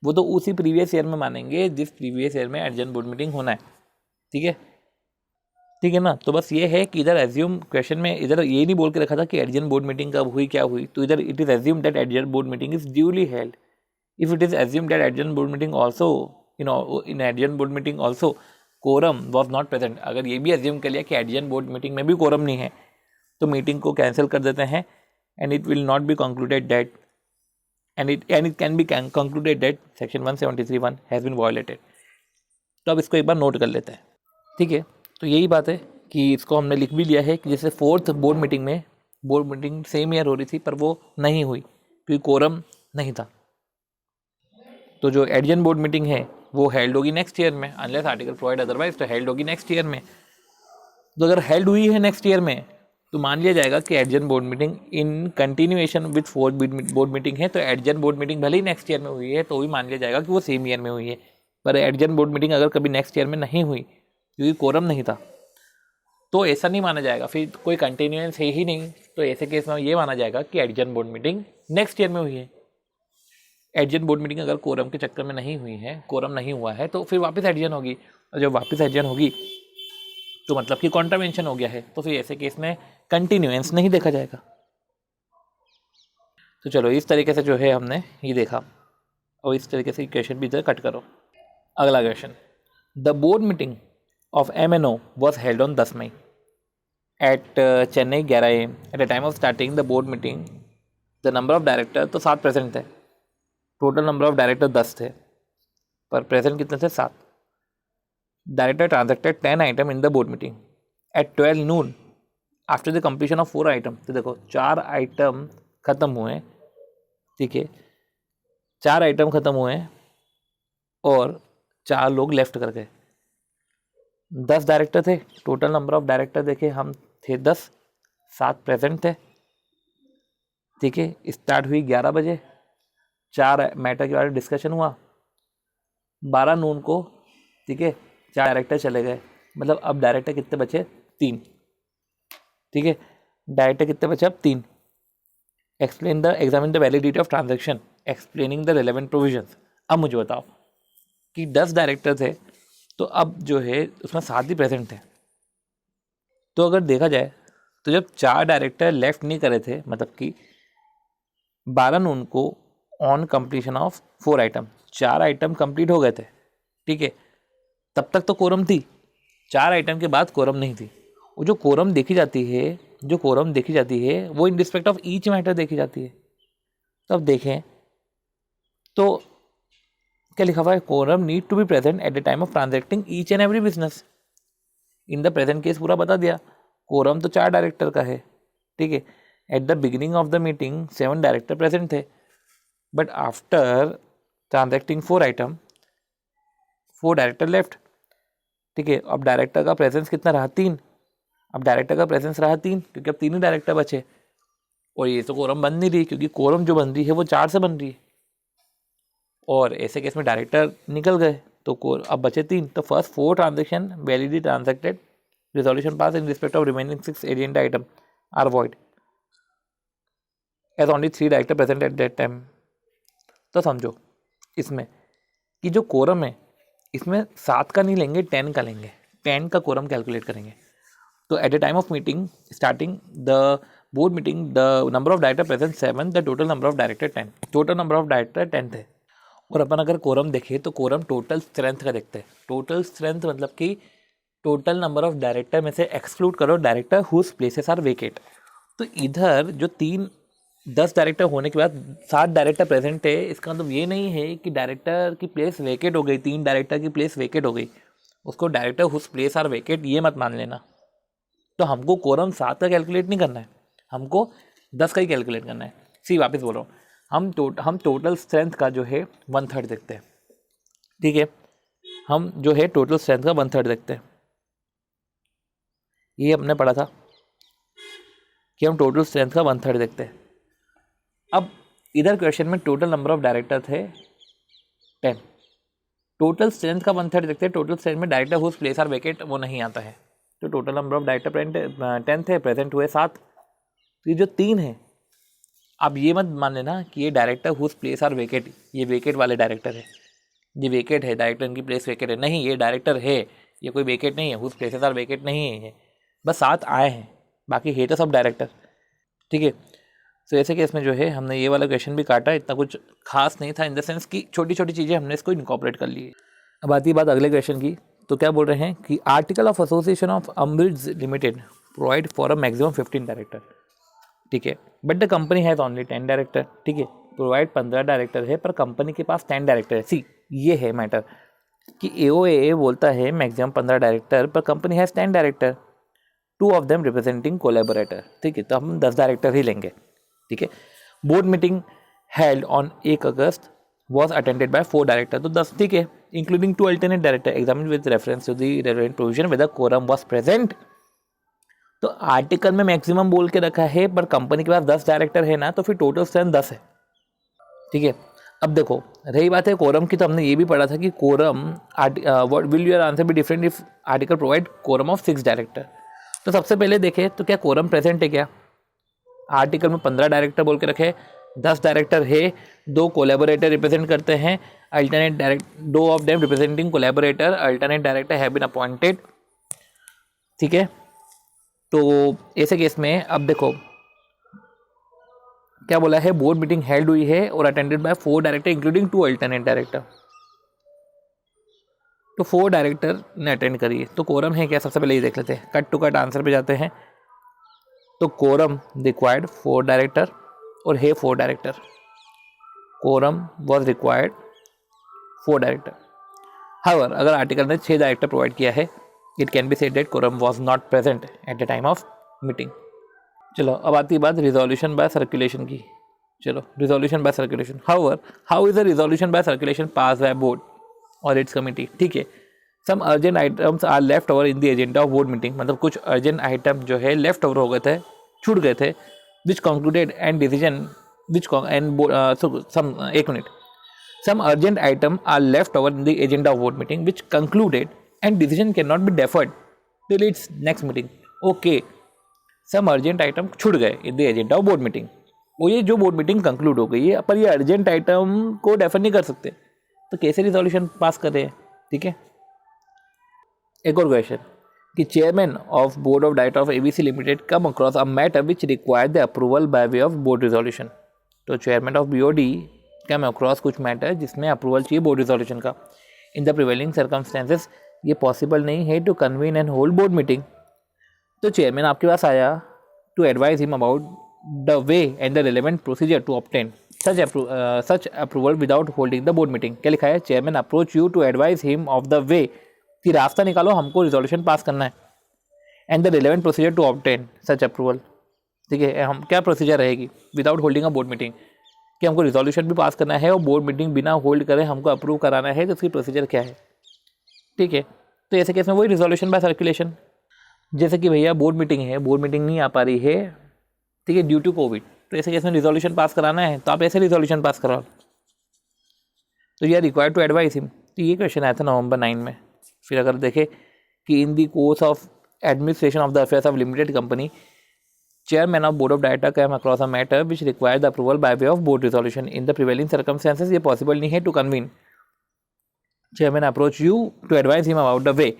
वो तो उसी प्रीवियस ईयर में मानेंगे जिस प्रीवियस ईयर में एडजन बोर्ड मीटिंग होना है। ठीक है ना। तो बस ये है कि इधर एज्यूम क्वेश्चन में इधर ये नहीं बोल के रखा था कि एडजन बोर्ड मीटिंग कब हुई क्या हुई, तो इधर it is assume that adjourned board meeting is duly held. If it is assume that adjourned board meeting also in adjourned board meeting also quorum was not present, अगर ये भी एज्यूम कर लिया कि एडजन बोर्ड मीटिंग में भी कोरम नहीं है तो मीटिंग को कैंसिल कर देते हैं and it will not be concluded that and it can be concluded that section 173(1) has been violated. तो अब इसको एक बार नोट कर लेते हैं, ठीक है। तो यही बात है कि इसको हमने लिख भी लिया है कि जैसे fourth board meeting same year हो रही थी पर वो नहीं हुई क्योंकि कोरम नहीं था। तो जो एडजन बोर्ड मीटिंग है वो हेल्ड होगी नेक्स्ट ईयर में, अनलेस आर्टिकल प्रोवाइड अदरवाइज, तो हेल्ड होगी नेक्स्ट ईयर में। तो अगर हेल्ड हुई है नेक्स्ट ईयर में तो मान लिया जाएगा कि adjourn board meeting in continuation with fourth board meeting है। तो एडजन बोर्ड मीटिंग भले ही नेक्स्ट ईयर में हुई है तो भी मान लिया जाएगा कि वो सेम ईयर में हुई है। पर एडजन बोर्ड मीटिंग अगर कभी नेक्स्ट ईयर में नहीं हुई क्योंकि कोरम नहीं था तो ऐसा नहीं माना जाएगा, फिर कोई कंटिन्यूएंस है ही नहीं। तो ऐसे केस में ये माना जाएगा कि adjourn board meeting next year में हुई है। एडजन बोर्ड मीटिंग अगर कोरम के चक्कर में नहीं हुई है, कोरम नहीं हुआ है, तो फिर वापस एडजन होगी, और जब वापस एडजन होगी तो मतलब कि कॉन्ट्रावेंशन हो गया है, तो फिर ऐसे केस में कंटिन्यूएंस नहीं देखा जाएगा। तो चलो इस तरीके से जो है हमने ये देखा, और इस तरीके से क्वेश्चन भी इधर कट करो। अगला question, the board meeting of MNO was held on 10 May at Chennai 11 AM. At the time of starting the board meeting, the number of director तो 7 प्रेजेंट थे, टोटल नंबर ऑफ डायरेक्टर 10 थे, पर प्रेजेंट कितने थे? 7। Director transacted 10 item in the board meeting at 12 noon after the completion of 4 item. तो देखो 4 आइटम खत्म हुए, ठीक है, 4 आइटम खत्म हुए और 4 लोग लेफ्ट कर गए। 10 डायरेक्टर थे, टोटल नंबर ऑफ डायरेक्टर देखे हम थे 10, 7 प्रेजेंट थे, ठीक है। स्टार्ट हुई 11 बजे, 4 मैटर के बारे में डिस्कशन हुआ, 12 नून को, ठीक है, 4 डायरेक्टर चले गए। मतलब अब डायरेक्टर कितने बचे? 3, ठीक है। डायरेक्टर कितने बचे? अब 3। Examine the validity of transaction explaining the relevant provisions. अब मुझे बताओ कि 10 डायरेक्टर थे तो अब जो है उसमें 7 ही प्रेजेंट थे। तो अगर देखा जाए तो जब 4 डायरेक्टर लेफ्ट नहीं करे थे, मतलब कि 12 नून को on completion of 4 item, 4 item complete हो गए थे, ठीक है, तब तक तो कोरम थी। 4 आइटम के बाद कोरम नहीं थी। वो जो कोरम देखी जाती है वो इन रिस्पेक्ट ऑफ ईच मैटर देखी जाती है। तो अब देखें तो क्या लिखा हुआ है? Quorum need to be present at the time of transacting each and every business. In the present case पूरा बता दिया। कोरम तो 4 डायरेक्टर का है, ठीक है। At the beginning of the meeting 7 director present थे, but after transacting 4 item 4 director left, ठीक है। अब डायरेक्टर का प्रेजेंस कितना रहा? 3। अब डायरेक्टर का प्रेजेंस रहा 3 क्योंकि अब 3 ही डायरेक्टर बचे, और ये तो कोरम बन नहीं रही क्योंकि कोरम जो बन रही है वो 4 से बन रही है, और ऐसे केस में डायरेक्टर निकल गए तो अब बचे 3। तो first 4 transaction validly transacted, resolution pass in respect of remaining 6 agenda item are void as only 3 director present at that time. तो समझो इसमें कि जो कोरम है इसमें 7 का नहीं लेंगे, 10 का लेंगे, 10 का कोरम कैलकुलेट करेंगे। तो eight the time of meeting starting the board meeting the number of director present 7, the total number of director 10, total number of director 10 थे। और अपन अगर कोरम देखें तो कोरम टोटल स्ट्रेंथ का देखते हैं। टोटल स्ट्रेंथ मतलब कि टोटल नंबर ऑफ डायरेक्टर में से एक्सक्लूड करो director whose places are vacate. तो इधर जो 10 डायरेक्टर होने के बाद 7 डायरेक्टर प्रेजेंट है, इसका मतलब ये नहीं है कि डायरेक्टर की प्लेस वेकेट हो गई, 3 डायरेक्टर की प्लेस वेकेट हो गई। उसको director whose place are vacate ये मत मान लेना। तो हमको कोरम 7 का कैलकुलेट नहीं करना है, हमको 10 का ही कैलकुलेट करना है। सी वापस बोल रहा हूँ, हम टोटल स्ट्रेंथ का जो है 1/3 देखते हैं, ठीक है। हम जो है टोटल स्ट्रेंथ का 1/3 देखते हैं। ये हमने पढ़ा था कि हम टोटल स्ट्रेंथ का 1/3 देखते हैं। अब इधर क्वेश्चन में टोटल नंबर ऑफ डायरेक्टर थे 10, टोटल स्ट्रेंथ का 1/3 देखते हैं। टोटल स्ट्रेंथ में director whose place are vacate वो नहीं आता है, तो टोटल नंबर ऑफ डायरेक्टर 10 थे, प्रेजेंट हुए 7। तो ये जो 3 है, आप ये मत मान लेना कि ये director whose place are vacate, ये वेकेट वाले डायरेक्टर है, ये वेकेट है, डायरेक्टर इनकी प्लेस वेकेट है। नहीं, ये डायरेक्टर है, ये कोई वेकेट नहीं है, हुज प्लेसेस आर वेकेट नहीं है, ये बस 7 आए हैं, बाकी है तो सब डायरेक्टर, ठीक है। तो ऐसे केस में जो है हमने ये वाला क्वेश्चन भी काटा, इतना कुछ खास नहीं था, इन द सेंस कि छोटी छोटी चीज़ें हमने इसको इनकॉर्पोरेट कर ली है। अब आती बात अगले क्वेश्चन की, तो क्या बोल रहे हैं कि article of association of Amrit limited provide for a maximum 15 director, ठीक है, but the company has only 10 director, ठीक है। प्रोवाइड 15 डायरेक्टर है पर कंपनी के पास 10 डायरेक्टर है। सी ये है मैटर कि AOA बोलता है मैक्सिमम 15 डायरेक्टर पर company has 10 director, 2 of them representing collaborator, ठीक है, तो हम 10 डायरेक्टर ही लेंगे, ठीक है। Board meeting held on 1 August was attended by 4 director, तो 10, ठीक है, including 2 alternate director examine with reference to the relevant provision whether quorum was present. तो आर्टिकल में मैक्सिमम बोल के रखा है पर कंपनी के पास 10 डायरेक्टर है ना, तो फिर टोटल स्ट्रेंथ 10 है, ठीक है। अब देखो रही बात है कोरम की, तो हमने ये भी पढ़ा था कि quorum what will your answer be different if article provide quorum of 6 director. तो सबसे पहले देखें तो क्या कोरम प्रेजेंट है क्या? आर्टिकल में 15 डायरेक्टर बोल के रखे, 10 डायरेक्टर है, 2 कोलैबोरेटर रिप्रेजेंट करते हैं, alternate direct 2 of them representing collaborator, alternate director have been appointed, ठीक है। तो ऐसे केस में अब देखो क्या बोला है, बोर्ड मीटिंग हेल्ड हुई है और attended by 4 director including 2 alternate director, तो 4 डायरेक्टर ने अटेंड करी है। तो कोरम है क्या, सबसे पहले ये देख लेते हैं, कट टू कट आंसर पे जाते हैं। तो कोरम रिक्वायर्ड 4 डायरेक्टर और है 4 director, quorum was required 4 director. However अगर आर्टिकल ने 6 डायरेक्टर प्रोवाइड किया है, it can be said that quorum was not present at the time of meeting. चलो अब आती बात रिजोल्यूशन बाय सर्कुलेशन की। चलो resolution by circulation, however how is the resolution by circulation pass by board और इट्स कमिटी, ठीक है। Some urgent items are left over in the agenda of board meeting, मतलब कुछ अर्जेंट आइटम जो है लेफ्ट ओवर हो गए थे, छूट गए थे, which concluded and decision which and एक मिनट, some urgent item are left over in the agenda of board meeting which concluded and decision can not be deferred till its next meeting. Okay, some urgent item छूट गए in the agenda of board meeting, वो ये जो बोर्ड मीटिंग कंक्लूड हो गई है, पर ये अर्जेंट आइटम को डेफर नहीं कर सकते, तो कैसे रिजोल्यूशन पास कर रहे हैं, ठीक है। एक और क्वेश्चन कि chairman of board of director of ABC limited come across a matter which require the approval by way of board resolution, तो chairman of BOD come across कुछ मैटर जिसमें अप्रूवल चाहिए बोर्ड रिजोल्यूशन का। इन द प्रिवेलिंग सर्कमस्टेंसेस ये पॉसिबल नहीं है to convene and hold board meeting, तो चेयरमैन आपके पास आया to advise him about the way and the relevant procedure to obtain such approval without holding the board meeting. क्या लिखा है, chairman approach you to advise him of the way, कि रास्ता निकालो हमको रिजोल्यूशन पास करना है, and the relevant procedure to obtain such approval, ठीक है। हम क्या प्रोसीजर रहेगी without holding a board meeting, कि हमको रिजोल्यूशन भी पास करना है और बोर्ड मीटिंग बिना होल्ड करे हमको अप्रूव कराना है, तो उसकी प्रोसीजर क्या है, ठीक है। तो ऐसे केस में वही रिजोल्यूशन बाय सर्कुलेशन, जैसे कि भैया बोर्ड मीटिंग है, बोर्ड मीटिंग नहीं आ पा रही है, ठीक है, ड्यू टू कोविड, तो ऐसे केस में रिजोल्यूशन पास कराना है, तो आप ऐसे रिजोल्यूशन पास कराओ, तो यह रिक्वायर्ड टू एडवाइस हिम। तो ये क्वेश्चन आया था नवंबर 9 में। फिर अगर देखें कि in the course of administration of the affairs of limited company, chairman of board of director came across a matter which require the approval by way of board resolution. In the prevailing circumstances ये पॉसिबल नहीं है to convene, chairman approach you to advise him about the way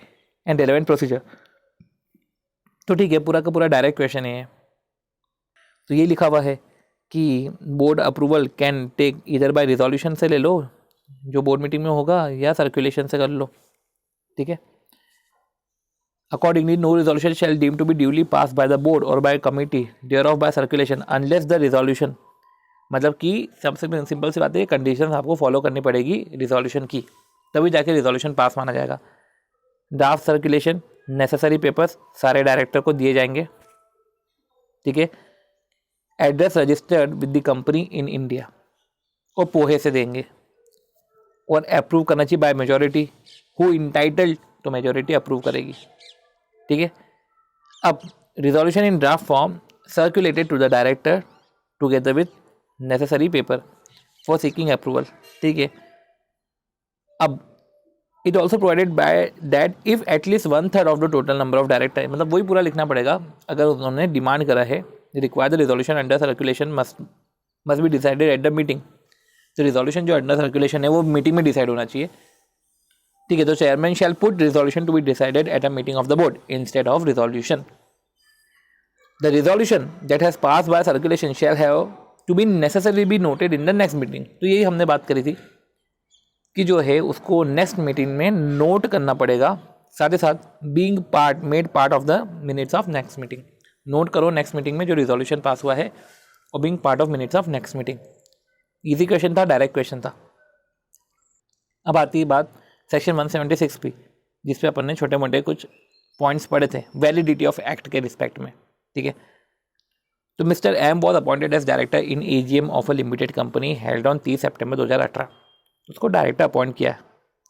and relevant procedure. तो ठीक है, पूरा का पूरा डायरेक्ट क्वेश्चन है। तो ये लिखा हुआ है कि बोर्ड अप्रूवल कैन टेक इधर बाय रिजोल्यूशन से ले लो जो बोर्ड मीटिंग में होगा, या सर्कुलेशन से कर लो, ठीक है। Accordingly no resolution shall deem to be duly pass by the board और by committee thereof by circulation unless the resolution, मतलब कि सबसे सिंपल सी बात है, कंडीशन आपको फॉलो करनी पड़ेगी रिजोल्यूशन की, तभी जाके रिजोल्यूशन पास माना जाएगा। ड्राफ्ट सर्कुलेशन, नेसेसरी पेपर्स सारे डायरेक्टर को दिए जाएंगे, ठीक है। Address registered with the company in India, और पोहे से देंगे, और अप्रूव करना चाहिए बाय मेजोरिटी, हु इंटाइटल्ड, तो मेजोरिटी अप्रूव करेगी, ठीक है। अब resolution in draft form circulated to the director together with necessary paper for seeking approval, ठीक है। अब it also provided by that if at least 1/3 of the total number of director, मतलब वही पूरा लिखना पड़ेगा, अगर उन्होंने डिमांड करा है require the resolution under circulation must be decided eight the meeting, तो रिजोल्यूशन जो अंडर सर्कुलेशन है वो मीटिंग में डिसाइड होना चाहिए, ठीक है। तो chairman shall put resolution to be decided at a meeting of the board instead of resolution. The resolution that has pass by circulation shall have to be necessary be noted in the next meeting, तो यही हमने बात करी थी कि जो है उसको नेक्स्ट मीटिंग में नोट करना पड़ेगा, साथ ही साथ being made part of the minutes of next meeting, note करो नेक्स्ट मीटिंग में जो रिजोल्यूशन पास हुआ है, और being part of minutes of next meeting. Easy question था, डायरेक्ट क्वेश्चन था। अब आती है बात सेक्शन 176 पे, जिसपे अपन ने छोटे मोटे कुछ पॉइंट्स पढ़े थे वैलिडिटी ऑफ एक्ट के रिस्पेक्ट में, ठीक है। तो mister M was appointed as director in AGM of a limited company held on 30 September 2018, उसको डायरेक्टर अपॉइंट किया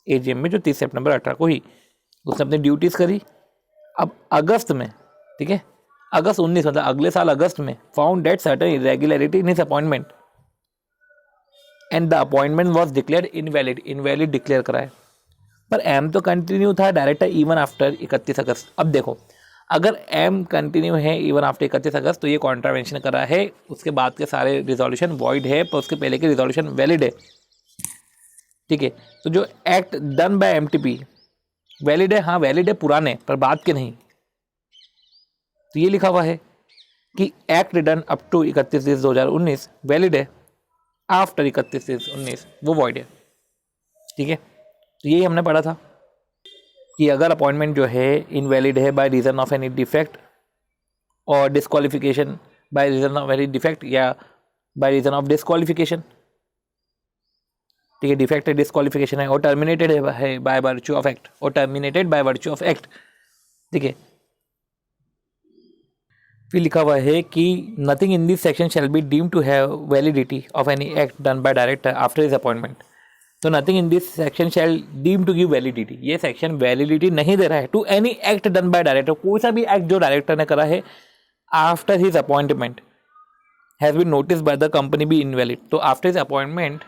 एजीएम में जो 30 सितंबर 2018 को ही, उसने अपनी ड्यूटीज़ करी। अब अगस्त में, ठीक है, अगस्त 19 मतलब अगले साल अगस्त में found date certain irregularity in his appointment and the appointment was declare invalid declare कराए, पर एम तो कंटिन्यू था डायरेक्टर इवन आफ्टर 31 अगस्त। अब देखो, अगर एम कंटिन्यू है इवन आफ्टर 31 अगस्त तो ये कॉन्ट्रावेंशन कर रहा है, उसके बाद के सारे रिजोल्यूशन वॉइड है, पर उसके पहले के रिजोल्यूशन वैलिड है, ठीक है। तो जो act done bye MTP valid है, हाँ वैलिड है, पुराने पर बाद के नहीं। तो ये लिखा हुआ है कि act done up to 31/10/2019 valid है, आफ्टर 31/10/19 वो वॉइड है, ठीक है। तो यही हमने पढ़ा था कि अगर अपॉइंटमेंट जो है इनवैलिड है by reason of any defect और disqualification by reason of any defect या बाय रीजन ऑफ डिस्क्वालिफिकेशन, ठीक है, डिफेक्ट है, डिस्क्वालिफिकेशन है, और टर्मिनेटेड है बाय वर्च्यू ऑफ एक्ट, और terminated by virtue of act, ठीक है। फिर लिखा हुआ है कि nothing in this section shall be deemed to have validity of any act done by director after his appointment, तो nothing in this section shall deem to give validity, ये सेक्शन वैलिडिटी नहीं दे रहा है to any act done by director, कोई सा भी एक्ट जो डायरेक्टर ने करा है after his appointment has been notice by the company be invalid, तो after his appointment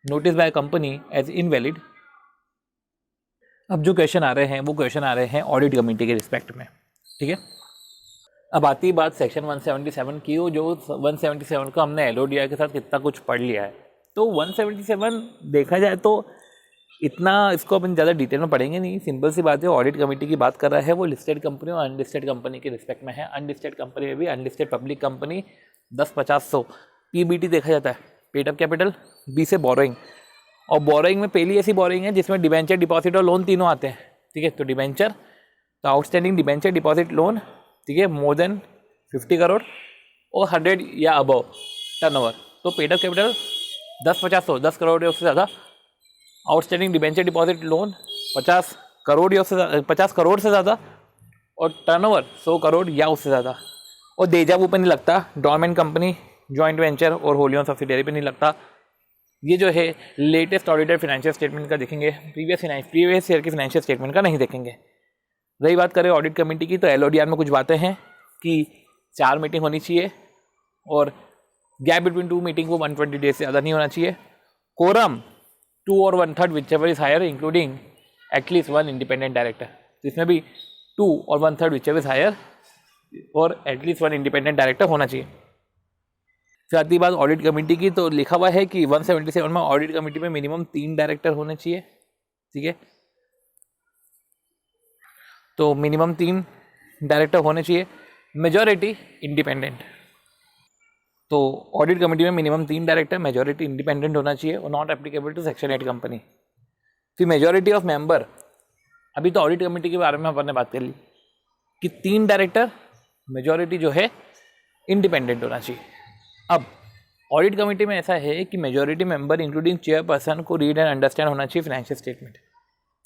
notice by company as invalid. अब जो क्वेश्चन आ रहे हैं वो क्वेश्चन आ रहे हैं ऑडिट कमेटी के रिस्पेक्ट में, ठीक है। अब आती है बात सेक्शन 177 की, जो 177 को हमने एलओडीआई के साथ कितना कुछ पढ़ लिया है, तो 177 देखा जाए तो इतना इसको अपन ज़्यादा डिटेल में पढ़ेंगे नहीं, सिंपल सी बात है, ऑडिट कमेटी की बात कर रहा है, वो लिस्टेड कंपनी और अनलिस्टेड कंपनी के रिस्पेक्ट में है। अनलिस्टेड कंपनी में भी अनलिस्टेड पब्लिक कंपनी 10, 50, 100 पीबीटी देखा जाता है, पेड अप कैपिटल, बी से बोरोइंग, और बोरोइंग में पहली ऐसी बोरोइंग है जिसमें डिबेंचर, डिपॉजिट और लोन तीनों आते हैं, ठीक है। तो डिबेंचर, तो आउटस्टैंडिंग डिबेंचर, डिपॉजिट, लोन, ठीक है, मोर देन 50 करोड़ और 100 या अबव टर्नओवर, तो पेड अप कैपिटल 10, 50, 100 10 करोड़ या उससे ज़्यादा, outstanding debenture, deposit, loan 50 crore या उससे 50 करोड़ से ज़्यादा, और टर्नओवर 100 करोड़ या उससे ज़्यादा, और देजावू पे नहीं लगता, डोरमेंट कंपनी, जॉइंट वेंचर और होली ओन सब्सिडियरी पे नहीं लगता। ये जो है लेटेस्ट ऑडिटेड फाइनेंशियल स्टेटमेंट का देखेंगे, प्रीवियस ईयर की फाइनेंशियल स्टेटमेंट का नहीं देखेंगे। रही बात करें ऑडिट कमेटी की, तो एलओडीआर में कुछ बातें हैं कि 4 मीटिंग होनी चाहिए, और गैप बिटवीन 2 मीटिंग को 120 डेज से ज़्यादा नहीं होना चाहिए, कोरम 2 और 1/3 whichever is higher including at least 1 independent director, तो इसमें भी 2 और 1/3 विचएवर इज हायर और एटलीस्ट 1 इंडिपेंडेंट डायरेक्टर होना चाहिए। फिर आती बात ऑडिट कमेटी की, तो लिखा हुआ है कि 177 में ऑडिट कमेटी में मिनिमम 3 डायरेक्टर होने चाहिए, ठीक है। तो मिनिमम 3 डायरेक्टर होने चाहिए, मेजॉरिटी इंडिपेंडेंट, तो ऑडिट कमेटी में मिनिमम 3 डायरेक्टर, मेजॉरिटी इंडिपेंडेंट होना चाहिए और not applicable to section 8 company. फिर मेजॉरिटी ऑफ मेंबर, अभी तो ऑडिट कमेटी के बारे में अपन ने बात कर ली कि 3 डायरेक्टर, मेजॉरिटी जो है इंडिपेंडेंट होना चाहिए। अब ऑडिट कमेटी में ऐसा है कि मेजॉरिटी मेंबर इंक्लूडिंग चेयरपर्सन को रीड एंड अंडरस्टैंड होना चाहिए फाइनेंशियल स्टेटमेंट,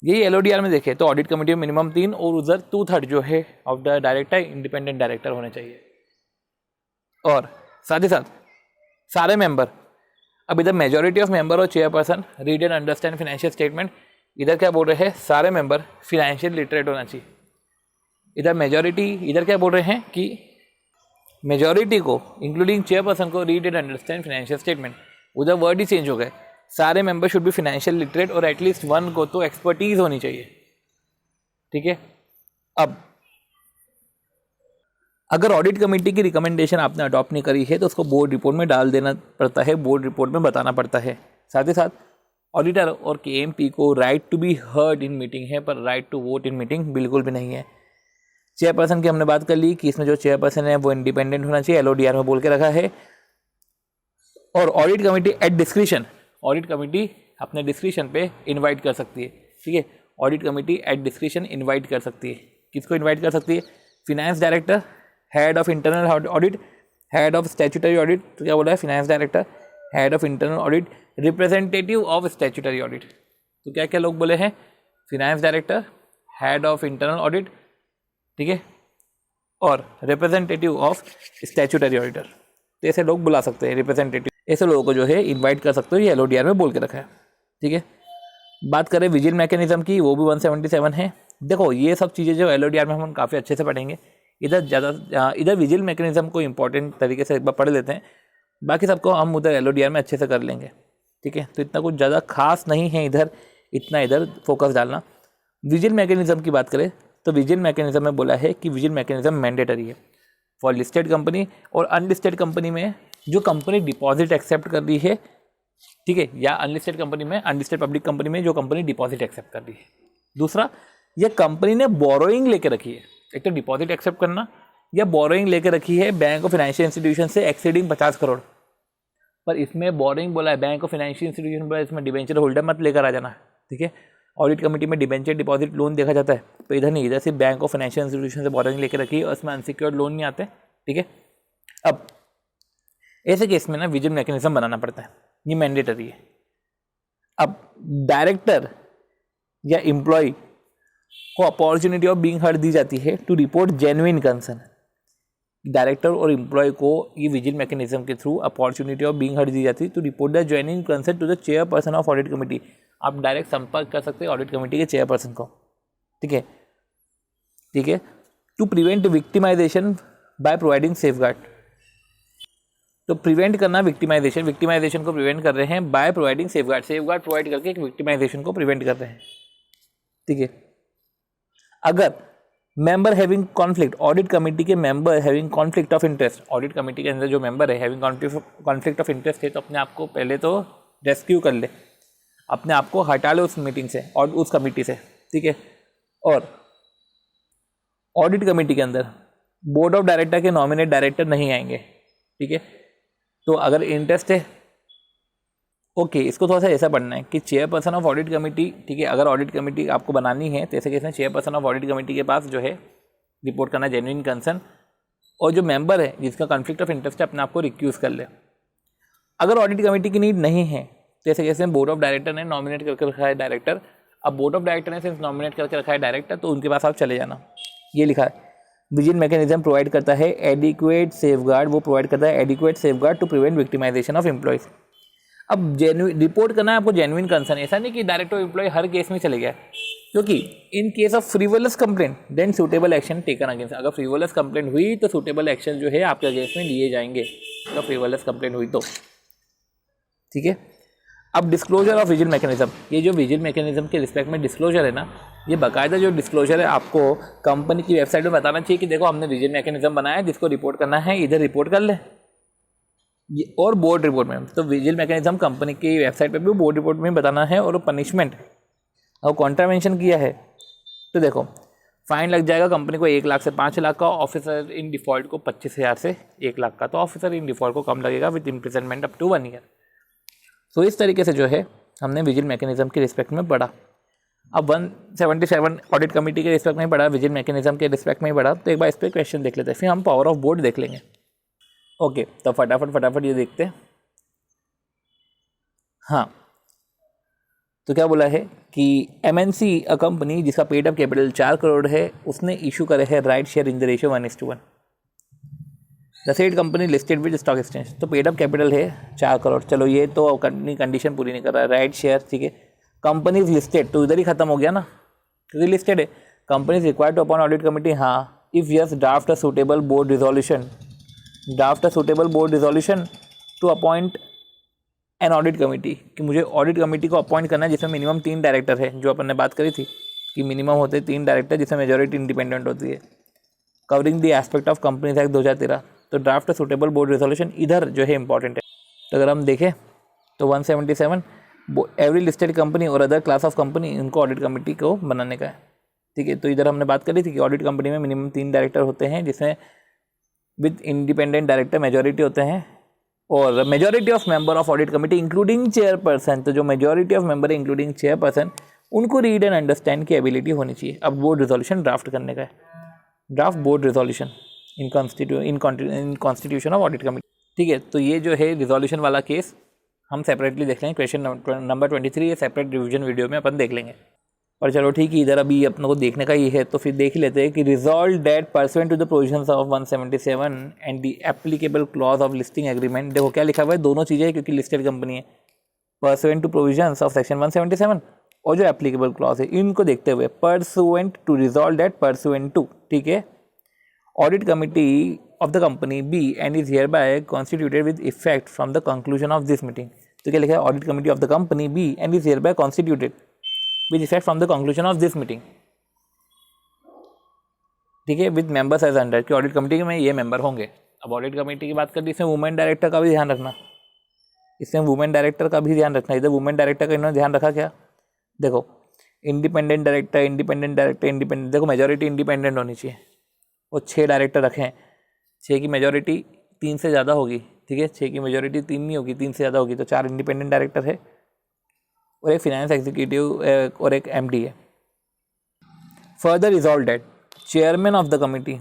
यही LODR में देखें तो ऑडिट कमेटी में मिनिमम 3 और उधर 2/3 जो है of the director independent director होने चाहिए। और साथ ही साथ सारे मेंबर, अब इधर मेजॉरिटी ऑफ मेंबर और chairperson read and understand financial statement, इधर क्या बोल रहे हैं सारे मेंबर फिनेंशियल लिटरेट होना चाहिए। इधर मेजॉरिटी, इधर क्या बोल रहे हैं कि मेजॉरिटी को इंक्लूडिंग चेयरपर्सन को read and understand financial statement, उधर वर्ड ही चेंज हो गए, सारे member should be financial literate और एटलीस्ट वन को तो एक्सपर्टीज होनी चाहिए। ठीक है, अब अगर ऑडिट कमेटी की रिकमेंडेशन आपने अडॉप्ट नहीं करी है तो उसको बोर्ड रिपोर्ट में डाल देना पड़ता है, बोर्ड रिपोर्ट में बताना पड़ता है। साथ ही साथ ऑडिटर और KMP को right to be heard in meeting है, पर right to vote in meeting बिल्कुल भी नहीं है। चेयरपर्सन की हमने बात कर ली कि इसमें जो चेयरपर्सन है वो इंडिपेंडेंट होना चाहिए, LODR में बोल के रखा है। और audit committee at discretion, audit committee अपने डिस्क्रिशन पे इनवाइट कर सकती है। ठीक है, audit committee at discretion invite कर सकती है। किसको इनवाइट कर सकती है? Finance director, head of internal audit, head of statutory audit, तो क्या बोला है finance director, head of internal audit, representative of statutory audit. तो क्या क्या लोग बोले हैं? Finance director, head of internal audit, ठीक है, और रिप्रेजेंटेटिव ऑफ स्टैट्यूटरी ऑडिटर। तो ऐसे लोग बुला सकते हैं रिप्रेजेंटेटिव, ऐसे लोगों को जो है इनवाइट कर सकते हो, ये LODR में बोल के रखा है। ठीक है, बात करें विजिल मैकेनिज्म की, वो भी 177 है। देखो ये सब चीज़ें जो LODR में हम काफ़ी अच्छे से पढ़ेंगे, इधर विजिल मैकेनिज्म को इंपॉर्टेंट तरीके से एक बार पढ़ लेते हैं, बाकी सबको हम उधर LODR में अच्छे से कर लेंगे। ठीक है, तो इतना कुछ ज़्यादा खास नहीं है इधर, इतना इधर फोकस डालना। विजिल मैकेनिज्म की बात करें तो विजिल मैकेनिज्म में बोला है कि विजिल मैकेनिज्म मैंडेटरी है फॉर लिस्टेड कंपनी और अनलिस्टेड कंपनी में जो कंपनी डिपॉजिट एक्सेप्ट कर रही है। ठीक है, या अनलिस्टेड कंपनी में, अनलिस्टेड पब्लिक कंपनी में जो कंपनी डिपॉजिट एक्सेप्ट कर रही है। दूसरा, ये कंपनी ने बोरोइंग लेके रखी है, एक तो डिपॉजिट एक्सेप्ट करना या बोरोइंग लेके रखी है बैंक ऑफ फाइनेंशियल इंस्टीट्यूशन से एक्सीडिंग 50 करोड़। पर इसमें बोरोइंग बोला है, बैंक ऑफ फाइनेंशियल इंस्टीट्यूशन बोला, इसमें डिबेंचर होल्डर मत लेकर आ जाना। ठीक है, ऑडिट कमेटी में डिबेंचर डिपॉजिट लोन देखा जाता है, तो इधर नहीं, इधर सिर्फ बैंक ऑफ फाइनेंशियल इंस्टीट्यूशन से बोरोइंग लेकर रखी है और इसमें अनसिक्योर्ड लोन नहीं आते। ठीक है, अब ऐसे केस में ना विजिल मैकेनिज्म बनाना पड़ता है, ये मैंडेटरी है। अब डायरेक्टर या एम्प्लॉय को अपॉर्चुनिटी ऑफ बीइंग हर्ड दी जाती है to report genuine concern. Director और एम्प्लॉय को ये विजिल मैकेनिज्म के through opportunity of being heard दी जाती है to report the genuine concern to the chairperson of audit committee. आप डायरेक्ट संपर्क कर सकते हैं ऑडिट कमेटी के चेयरपर्सन को। ठीक है, ठीक है, to prevent victimisation by providing safeguard. तो प्रिवेंट करना विक्टिमाइजेशन को प्रिवेंट कर रहे हैं by providing safeguard, safeguard provide करके एक विक्टिमाइजेशन को प्रिवेंट कर रहे हैं। ठीक है, अगर member having conflict, audit committee के member having conflict of interest, audit committee के अंदर जो मेंबर है हैविंग कॉन्फ्लिक्ट ऑफ इंटरेस्ट है, तो अपने आप को पहले तो रेस्क्यू कर ले, अपने आप को हटा ले उस मीटिंग से और उस कमेटी से। ठीक है, और ऑडिट कमेटी के अंदर बोर्ड ऑफ डायरेक्टर के नॉमिनेट डायरेक्टर नहीं आएंगे। ठीक है, तो अगर इंटरेस्ट है, ओके, इसको थोड़ा सा ऐसा पढ़ना है कि चेयरपर्सन ऑफ ऑडिट कमेटी, ठीक है, अगर ऑडिट कमेटी आपको बनानी है तो ऐसे केस में चेयरपर्सन ऑफ ऑडिट कमेटी के पास जो है रिपोर्ट करना जेन्युइन कंसर्न, और जो मेंबर है जिसका कॉन्फ्लिक्ट ऑफ इंटरेस्ट है अपने आप को रिक्यूज कर ले। अगर ऑडिट कमेटी की नीड नहीं है तो ऐसे केस में बोर्ड ऑफ डायरेक्टर ने नॉमिनेट करके रखा है डायरेक्टर, अब बोर्ड ऑफ डायरेक्टर ने सिर्फ नॉमिनेट करके रखा है डायरेक्टर, तो उनके पास आप चले जाना। ये लिखा है विजिल मैकेनिज्म प्रोवाइड करता है एडिक्वेट सेफगार्ड, वो प्रोवाइड करता है adequate safeguard to prevent victimisation of employees. अब जेन्युइन रिपोर्ट करना है आपको जेन्युइन कंसर्न, ऐसा नहीं कि डायरेक्ट ऑफ एम्प्लॉय हर केस में चले गया, क्योंकि in case of frivolous complaint then suitable action taken against. अगर फ्रीवलस कंप्लेंट हुई तो सूटेबल एक्शन जो है आपके अगेंस्ट में लिए जाएंगे, अगर फ्रीवलस कंप्लेंट हुई तो। ठीक है, अब डिस्क्लोजर ऑफ विजिल मैकेनिज्म, ये जो विजिल मैकेनिज्म के रिस्पेक्ट में डिस्क्लोजर है ना, ये बाकायदा जो डिस्क्लोजर है आपको कंपनी की वेबसाइट में बताना चाहिए कि देखो हमने विजिल मैकेनिज्म बनाया, जिसको रिपोर्ट करना है इधर रिपोर्ट कर ले। ये और बोर्ड रिपोर्ट में, तो विजिल मैकेनिज्म कंपनी की वेबसाइट पे भी बोर्ड रिपोर्ट में बताना है, और पनिशमेंट और कॉन्ट्रावेंशन किया है तो देखो फाइन लग जाएगा कंपनी को 1 लाख से 5 लाख का, ऑफिसर इन डिफॉल्ट को 25,000 से 1 लाख का, तो ऑफिसर इन डिफॉल्ट को कम लगेगा with imprisonment up to 1 year. तो इस तरीके से जो है हमने विजिल मैकेनिज्म के रिस्पेक्ट में पढ़ा। अब 177 ऑडिट कमेटी के रिस्पेक्ट में पढ़ा, विजिल मैकेनिज्म के रिस्पेक्ट में ही पढ़ा, तो एक बार इस पर क्वेश्चन देख लेते हैं, फिर हम पावर ऑफ बोर्ड देख लेंगे। ओके, तो फटाफट ये देखते हैं। हाँ, तो क्या बोला है कि MNC अ कंपनी जिसका पेड अप कैपिटल 4 करोड़ है, उसने इशू करे है right share in the ratio 1:1। The said company listed with stock exchange. तो पेड अप कैपिटल है 4 करोड़, चलो ये तो कंपनी कंडीशन पूरी नहीं कर रहा है। राइट शेयर, ठीक है, कंपनी इज लिस्टेड, तो इधर ही खत्म हो गया ना, क्योंकि लिस्टेड है। Company is required to appoint audit committee, हाँ, if yes draft a suitable board resolution, draft a suitable board resolution to appoint an audit committee, कि मुझे ऑडिट कमेटी को अपॉइंट करना है जिसमें मिनिमम 3 डायरेक्टर है, जो अपन ने बात करी थी कि मिनिमम होते 3 डायरेक्टर जिसमें मेजॉरिटी इंडिपेंडेंट होती है, covering the aspect of companies act 2013। तो ड्राफ्ट सुटेबल बोर्ड रेजोल्यूशन इधर जो है इंपॉर्टेंट है। तो अगर हम देखें तो 177 एवरी लिस्टेड कंपनी और अदर क्लास ऑफ कंपनी, उनको ऑडिट कमेटी को बनाने का है, ठीक है। तो इधर हमने बात करी थी कि ऑडिट कंपनी में मिनिमम 3 डायरेक्टर होते हैं, जिसमें विद इंडिपेंडेंट डायरेक्टर मेजॉरिटी होते हैं, और majority of member of audit committee including chairperson. तो जो मेजॉरिटी ऑफ मेंबर है इंक्लूडिंग चेयरपर्सन, उनको रीड एंड अंडरस्टैंड की एबिलिटी होनी चाहिए। अब बोर्ड रेजोल्यूशन ड्राफ्ट करने का है, draft board resolution in constitution of audit committee, ठीक है। तो ये जो है रिजोल्यूशन वाला केस हम सेपरेटली देख लेंगे, क्वेश्चन नंबर 23 ये सेपरेट रिवीजन वीडियो में अपन देख लेंगे। और चलो ठीक है, इधर अभी अपने को देखने का ही है, तो फिर देख ही लेते हैं कि resolve that pursuant to the provisions of 177 and the applicable clause of listing agreement. देखो क्या लिखा हुआ है, दोनों चीज़ें, क्योंकि लिस्टेड कंपनी है। Pursuant to provisions of section 177 और जो एप्लीकेबल क्लॉज है, इनको देखते हुए pursuant to resolve that pursuant to, ठीक है, audit committee of the company B and is hereby constituted with effect from the conclusion of this meeting। तो क्या लिखा है, audit committee of the company B and is hereby constituted with effect from the conclusion of this meeting, ठीक है, विद मेंबर्स एज अंडर, कि ऑडिट कमेटी में ये मेंबर होंगे। अब ऑडिट कमेटी की बात करते हैं, इसमें वुमेन डायरेक्टर का भी ध्यान रखना, इसमें वुमेन डायरेक्टर का भी ध्यान रखना। इधर वुमेन डायरेक्टर का इन्होंने ध्यान रखा क्या, देखो independent director, independent director, independent, देखो मेजॉरिटी इंडिपेंडेंट होनी चाहिए, और 6 डायरेक्टर रखे हैं, 6 की मेजॉरिटी 3 से ज़्यादा होगी, ठीक है, 6 की मेजॉरिटी 3 नहीं होगी, 3 से ज़्यादा होगी, तो 4 इंडिपेंडेंट डायरेक्टर है, और एक फाइनेंस एग्जीक्यूटिव और एक MD है। Further resolve that chairman of the committee,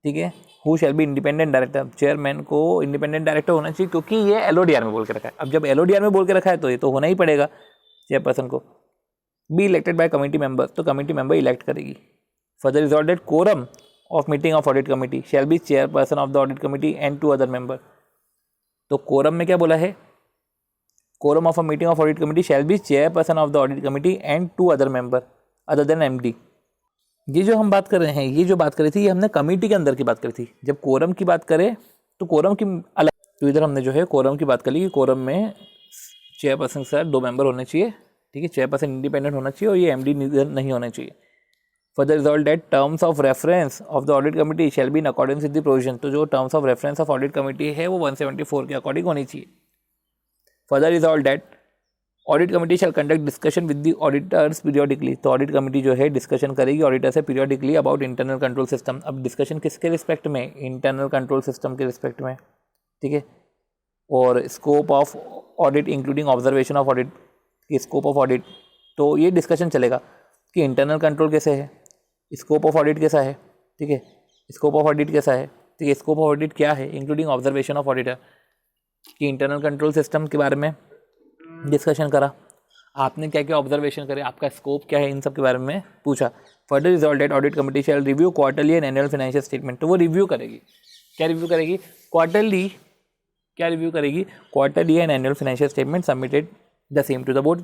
ठीक है, who shall be independent director, chairman को इंडिपेंडेंट डायरेक्टर होना चाहिए, क्योंकि ये LODR में बोल के रखा है। अब जब LODR में बोल के रखा है तो ये तो होना ही पड़ेगा चेयरपर्सन को। Be elected by committee member, तो कमिटी मेंबर इलेक्ट करेगी। Further resolve that quorum of meeting of audit committee shall be chairperson of the audit committee and 2 other member. तो कोरम में क्या बोला है, quorum of a meeting of audit committee shall be chairperson of the audit committee and 2 other member other than MD। ये जो हम बात कर रहे हैं, ये जो बात करी थी, ये हमने कमेटी के अंदर की बात करी थी। जब कोरम की बात करें तो कोरम की अलग, तो इधर हमने जो है कोरम की बात करी कि कोरम में चेयरपर्सन के साथ 2 मेंबर होने चाहिए, ठीक है, चेयरपर्सन इंडिपेंडेंट होना चाहिए और ये MD नहीं होना चाहिए। Further resolve that terms of reference of the audit committee shall be in accordance with the provision. तो जो terms of reference of audit committee है वो 174 के अकॉर्डिंग होनी चाहिए। Further resolve that audit committee shall conduct discussion with the auditors periodically. तो ऑडिट कमिटी जो है डिस्कशन करेगी ऑडिटर से periodically about internal control system. अब डिस्कशन किसके रिस्पेक्ट में, इंटरनल कंट्रोल सिस्टम के रिस्पेक्ट में, ठीक है, और scope of audit including observation of audit की स्कोप ऑफ ऑडिट। तो ये डिस्कशन चलेगा कि इंटरनल कंट्रोल कैसे है, स्कोप ऑफ ऑडिट कैसा है, ठीक है, स्कोप ऑफ ऑडिट कैसा है, ठीक है, स्कोप ऑफ ऑडिट क्या है, इंक्लूडिंग ऑब्जर्वेशन ऑफ ऑडिटर, कि इंटरनल कंट्रोल सिस्टम के बारे में डिस्कशन करा, आपने क्या क्या ऑब्जर्वेशन करे, आपका स्कोप क्या है, इन सब के बारे में पूछा। Further resolve that audit committee shall review quarterly and annual financial statement. तो वो रिव्यू करेगी, क्या रिव्यू करेगी, क्वार्टरली, क्या रिव्यू करेगी, quarterly and annual financial statement submitted the same to the board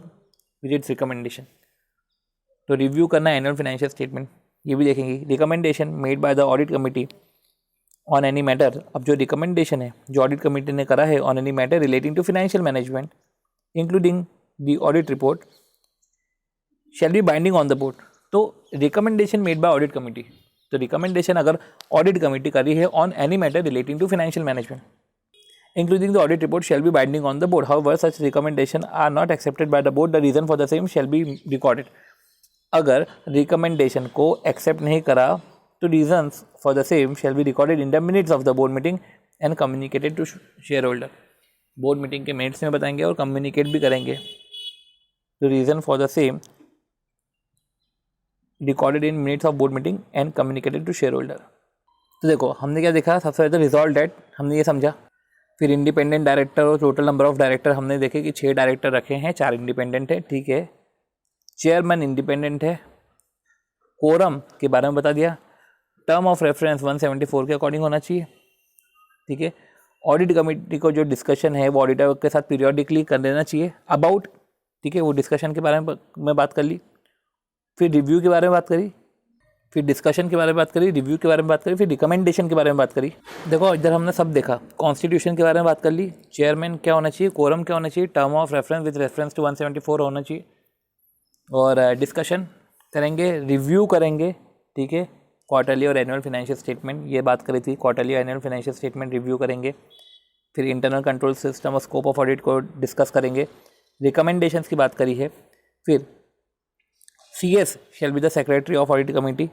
with its recommendation. तो रिव्यू करना एनुअल फाइनेंशियल स्टेटमेंट, ये भी देखेंगे। Recommendation made by the audit committee on any matter. अब जो रिकमेंडेशन है जो ऑडिट कमिटी ने करा है on any matter relating to financial management including the audit report shall be binding on the board. तो recommendation made by audit committee, तो रिकमेंडेशन अगर ऑडिट कमिटी करी है on any matter relating to financial management including the audit report shall be binding on the board. However, such recommendation are not accepted by the board. The reason for the same shall be recorded. अगर recommendation को accept नहीं करा तो reasons for the same shall be recorded in the minutes of the board meeting and communicated to shareholder. board meeting के minutes में बताएंगे और communicate भी करेंगे. The reason for the same recorded in minutes of board meeting and communicated to shareholder. तो देखो हमने क्या देखा, सबसे पहले रिजॉल्व डेट हमने ये समझा, फिर इंडिपेंडेंट डायरेक्टर और टोटल नंबर ऑफ डायरेक्टर हमने देखे कि 6 डायरेक्टर रखे हैं, 4 इंडिपेंडेंट है, ठीक है। चेयरमैन इंडिपेंडेंट है। कोरम के बारे में बता दिया। टर्म ऑफ रेफरेंस 174 के अकॉर्डिंग होना चाहिए, ठीक है। ऑडिट कमेटी को जो डिस्कशन है वो ऑडिटर के साथ पीरियोडिकली कर देना चाहिए अबाउट, ठीक है। वो डिस्कशन के बारे में बात कर ली। फिर रिव्यू के बारे में बात करी, फिर डिस्कशन के बारे में बात करी, रिव्यू के बारे में बात करी, फिर रिकमेंडेशन के बारे में बात करी। देखो इधर हमने सब देखा। कॉन्स्टिट्यूशन के बारे में बात कर ली, चेयरमैन क्या होना चाहिए, कोरम क्या होना चाहिए, term of reference with reference to 174 होना चाहिए, और डिस्कशन करेंगे, रिव्यू करेंगे, ठीक है। क्वार्टरली और एनुअल फाइनेंशियल स्टेटमेंट ये बात करी थी, क्वार्टरली और एनुअल फाइनेंशियल स्टेटमेंट रिव्यू करेंगे। फिर इंटरनल कंट्रोल सिस्टम और स्कोप ऑफ ऑडिट को डिस्कस करेंगे। रिकमेंडेशंस की बात करी है। फिर CS shall be the secretary of audit committee,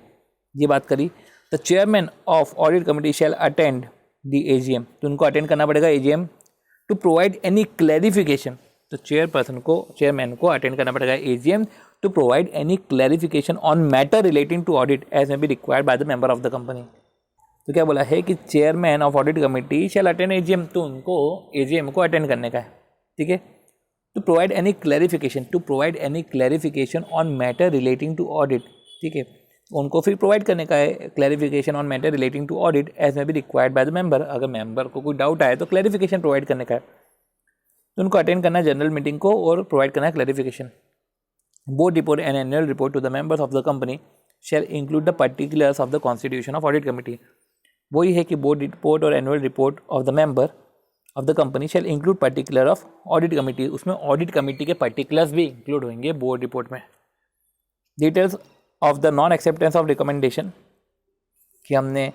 ये बात करी। The chairman of audit committee shall attend the AGM, तो उनको अटेंड करना पड़ेगा AGM to provide any clarification. तो चेयरमैन को अटेंड करना पड़ेगा AGM to provide any clarification on matter relating to audit as may be required by the member of the company. तो क्या बोला है कि chairman of audit committee shall attend AGM, तो उनको AGM को अटेंड करने का है, ठीक है। To provide any clarification on matter relating to audit, ठीक है। उनको फिर प्रोवाइड करने का है clarification on matter relating to audit as may be required by the member. अगर मेंबर को कोई डाउट आए तो क्लैरिफिकेशन प्रोवाइड करने का है, तो उनको अटेंड करना है जनरल मीटिंग को और प्रोवाइड करना है clarification. Board report and annual report to the members of the company shall include the particulars of the constitution of audit committee. वही है कि बोर्ड रिपोर्ट और annual report of the member of the company shall include particular of audit committee, उसमें ऑडिट कमेटी के पर्टिकुलर्स भी इंक्लूड होंगे बोर्ड रिपोर्ट में। Details of the non acceptance of recommendation, कि हमने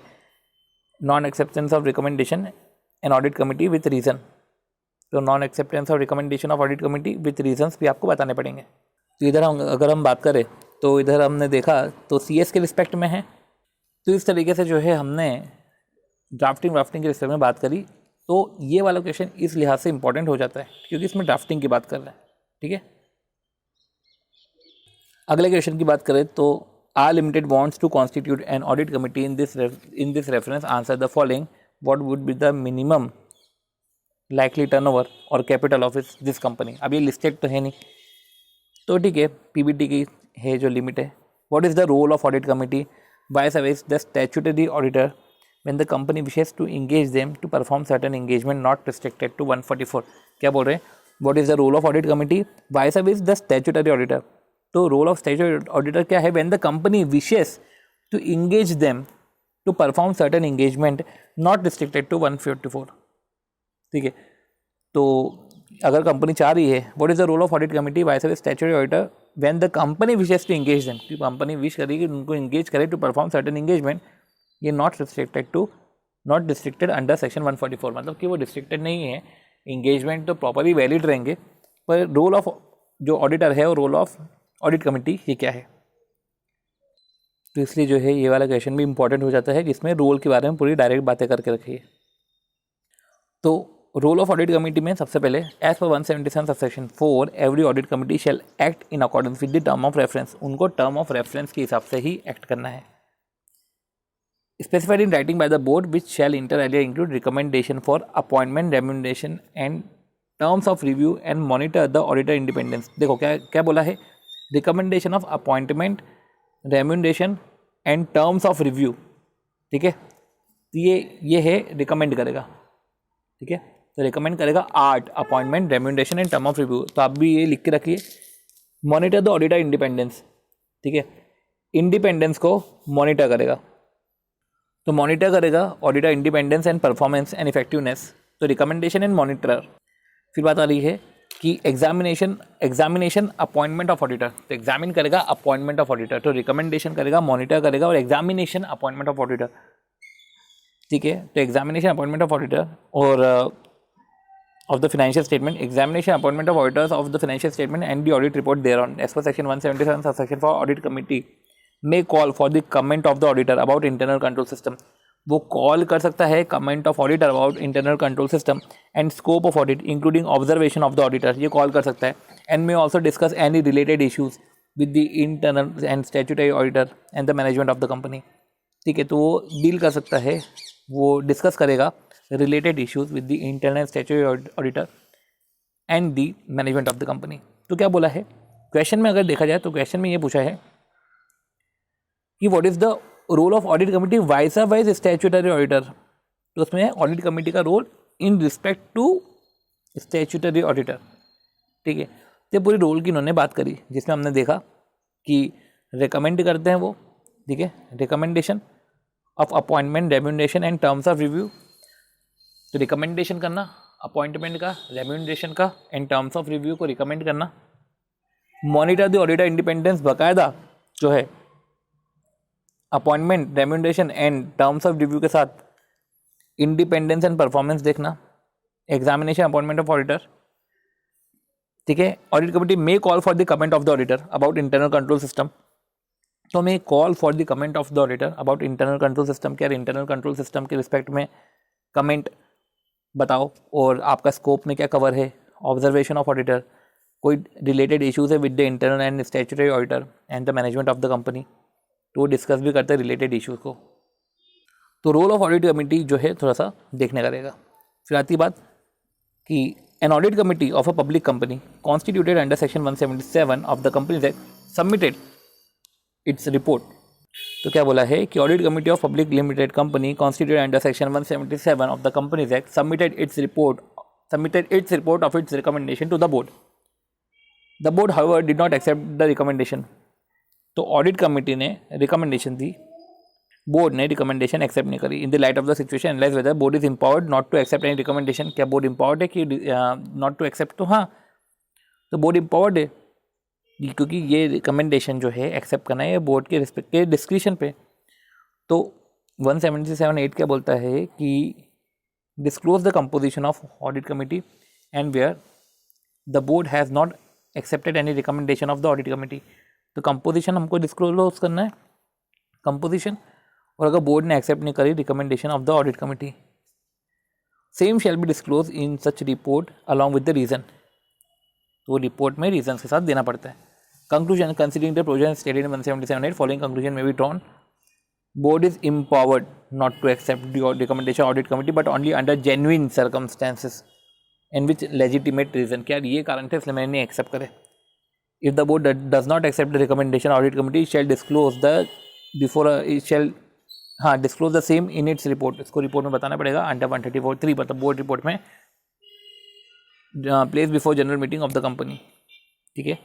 non acceptance of recommendation and audit committee with reason, तो non acceptance of recommendation of audit committee with reasons भी आपको बताने पड़ेंगे। तो इधर अगर हम बात करें तो इधर हमने देखा तो CS के रिस्पेक्ट में है। तो इस तरीके से जो है हमने ड्राफ्टिंग के रिस्पेक्ट में बात करी। तो ये वाला क्वेश्चन इस लिहाज से इंपॉर्टेंट हो जाता है क्योंकि इसमें ड्राफ्टिंग की बात कर रहे हैं, ठीक है। अगले क्वेश्चन की बात करें तो R limited wants to constitute an audit committee in this reference, answer the following, what would be the minimum likely turnover और कैपिटल ऑफ दिस कंपनी। अब ये लिस्टेड तो है नहीं, तो ठीक है, PBT की है जो लिमिट है। What is the role of audit committee, वाई सर्विस the statutory auditor when the company wishes to engage them to perform certain engagement not restricted to 144। क्या बोल रहे हैं, what is the role of audit committee, वाई सर्विस द स्टैट्यूटरी ऑडिटर। तो रोल ऑफ स्टैट्यूटरी ऑडिटर क्या है, when the company wishes to engage them to perform certain engagement not restricted to 144, ठीक है। तो अगर कंपनी चाह रही है, what is the role of audit committee वाइस सर्विस statutory auditor when the company wishes to engage them, कि कंपनी विश करेगी उनको इंगेज करे टू परफॉर्म सर्टेन इंगेजमेंट, ये नॉट रिस्ट्रिक्टेड अंडर सेक्शन 144, मतलब कि वो रिस्ट्रिक्टेड नहीं है, इंगेजमेंट तो प्रॉपरली वैलिड रहेंगे, पर रोल ऑफ जो ऑडिटर है और रोल ऑफ ऑडिट कमेटी ये क्या है। तो इसलिए जो है ये वाला क्वेश्चन भी इंपॉर्टेंट हो जाता है जिसमें रोल के बारे में पूरी डायरेक्ट बातें करके रखी है। तो रोल ऑफ ऑडिट कमेटी में सबसे पहले as per 177 subsection 4 every audit committee shall act in accordance with the term of reference, उनको टर्म ऑफ रेफरेंस के हिसाब से ही एक्ट करना है। Specified in writing by the board which shall inter alia include recommendation for appointment, remuneration and terms of review and monitor the auditor independence. देखो क्या क्या बोला है, recommendation of appointment, remuneration and terms of review, ठीक है। तो ये है रिकमेंड करेगा, ठीक है। तो रिकमेंड करेगा 8 appointment, remuneration and term of review. तो आप भी ये लिख के रखिए, मॉनिटर द ऑडिटर इंडिपेंडेंस, ठीक है। इंडिपेंडेंस को मॉनिटर करेगा, तो मॉनिटर करेगा auditor independence and performance and effectiveness, तो रिकमेंडेशन एंड मॉनिटर। फिर बात आ रही है कि एग्जामिनेशन अपॉइंटमेंट ऑफ ऑडिटर, तो एग्जामिन करेगा अपॉइंटमेंट ऑफ ऑडिटर, तो रिकमेंडेशन करेगा, मॉनिटर करेगा और एग्जामिनेशन अपॉइंटमेंट ऑफ ऑडिटर, ठीक है। तो एग्जामिनेशन अपॉइंटमेंट ऑफ ऑडिटर और of the financial statement, examination appointment of auditors of the financial statement and the audit report thereon as per section 177 subsection 4 audit committee may call for the comment of the auditor about internal control system, वो कॉल कर सकता है comment of auditor about internal control system and scope of audit including observation of the auditor, ये कॉल कर सकता है, and may also discuss any related issues with the internal and statutory auditor and the management of the company, ठीक है। तो वो डील कर सकता है, वो डिस्कस करेगा related issues with the internal and statutory auditor and the management of the company. तो क्या बोला है क्वेश्चन में, अगर देखा जाए तो क्वेश्चन में ये पूछा है कि what is the role of audit committee vis-a-vis statutory auditor. तो उसमें ऑडिट कमिटी का role in respect to statutory auditor. ठीक है, तो पूरी रोल की इन्होंने बात करी, जिसमें हमने देखा कि रिकमेंड करते हैं वो. ठीक है, recommendation of appointment, remuneration and terms of review. तो रिकमेंडेशन करना अपॉइंटमेंट का, रेम्यूनरेशन का एंड टर्म्स ऑफ रिव्यू को रिकमेंड करना. मॉनिटर द ऑडिटर इंडिपेंडेंस, बाकायदा जो है appointment, remuneration and terms of review के साथ इंडिपेंडेंस एंड परफॉर्मेंस देखना. Examination appointment of auditor. ठीक है, audit committee may call for the comment of the auditor about internal control system. तो मे call for the comment of the auditor about internal control system. क्या इंटरनल कंट्रोल सिस्टम के रिस्पेक्ट में कमेंट बताओ और आपका स्कोप में क्या कवर है. ऑब्जर्वेशन ऑफ ऑडिटर, कोई रिलेटेड इश्यूज है with the internal and statutory auditor and the management of the company, तो वो डिस्कस भी करते हैं रिलेटेड इश्यूज को. तो रोल ऑफ ऑडिट कमेटी जो है थोड़ा सा देखने का रहेगा. फिर आती बात कि an audit committee of a public company constituted under section 177 of the companies act submitted its report. तो क्या बोला है कि audit committee of public limited company constituted under section 177 of the companies act submitted its report of its recommendation to the board. The board however did not accept the recommendation. तो ऑडिट कमेटी ने रिकमेंडेशन दी, बोर्ड ने रिकमेंडेशन एक्सेप्ट नहीं करी. इन the light of the situation analyse whether board is empowered not to accept any recommendation. क्या बोर्ड एम्पावर्ड है कि नॉट टू एक्सेप्ट? तो हाँ, तो बोर्ड एम्पावर्ड है क्योंकि ये रिकमेंडेशन जो है एक्सेप्ट करना है बोर्ड के रिस्पेक्ट के डिस्क्रिशन पे. तो 177(8) क्या बोलता है कि disclose the composition of audit committee and where the board has not accepted any recommendation of the audit committee. तो कंपोजिशन हमको डिस्क्लोज करना है, कंपोजिशन, और अगर बोर्ड ने एक्सेप्ट नहीं करी recommendation of the audit committee, same shall be disclose in such report along with the reason. तो रिपोर्ट में रीजन के साथ देना पड़ता है. Conclusion, considering the provision stated in 177(8) following conclusion में be drawn. Board is empowered not to accept the recommendation audit committee but only under genuine circumstances in which legitimate reason. क्या ये कारण थे इसलिए मैंने नहीं एक्सेप्ट करे. If the board does not accept the recommendation audit committee shall disclose the disclose the same in its report. इसको रिपोर्ट में बताना पड़ेगा अंडर 134(3), मतलब बोर्ड रिपोर्ट में place before general meeting of the company. ठीक है,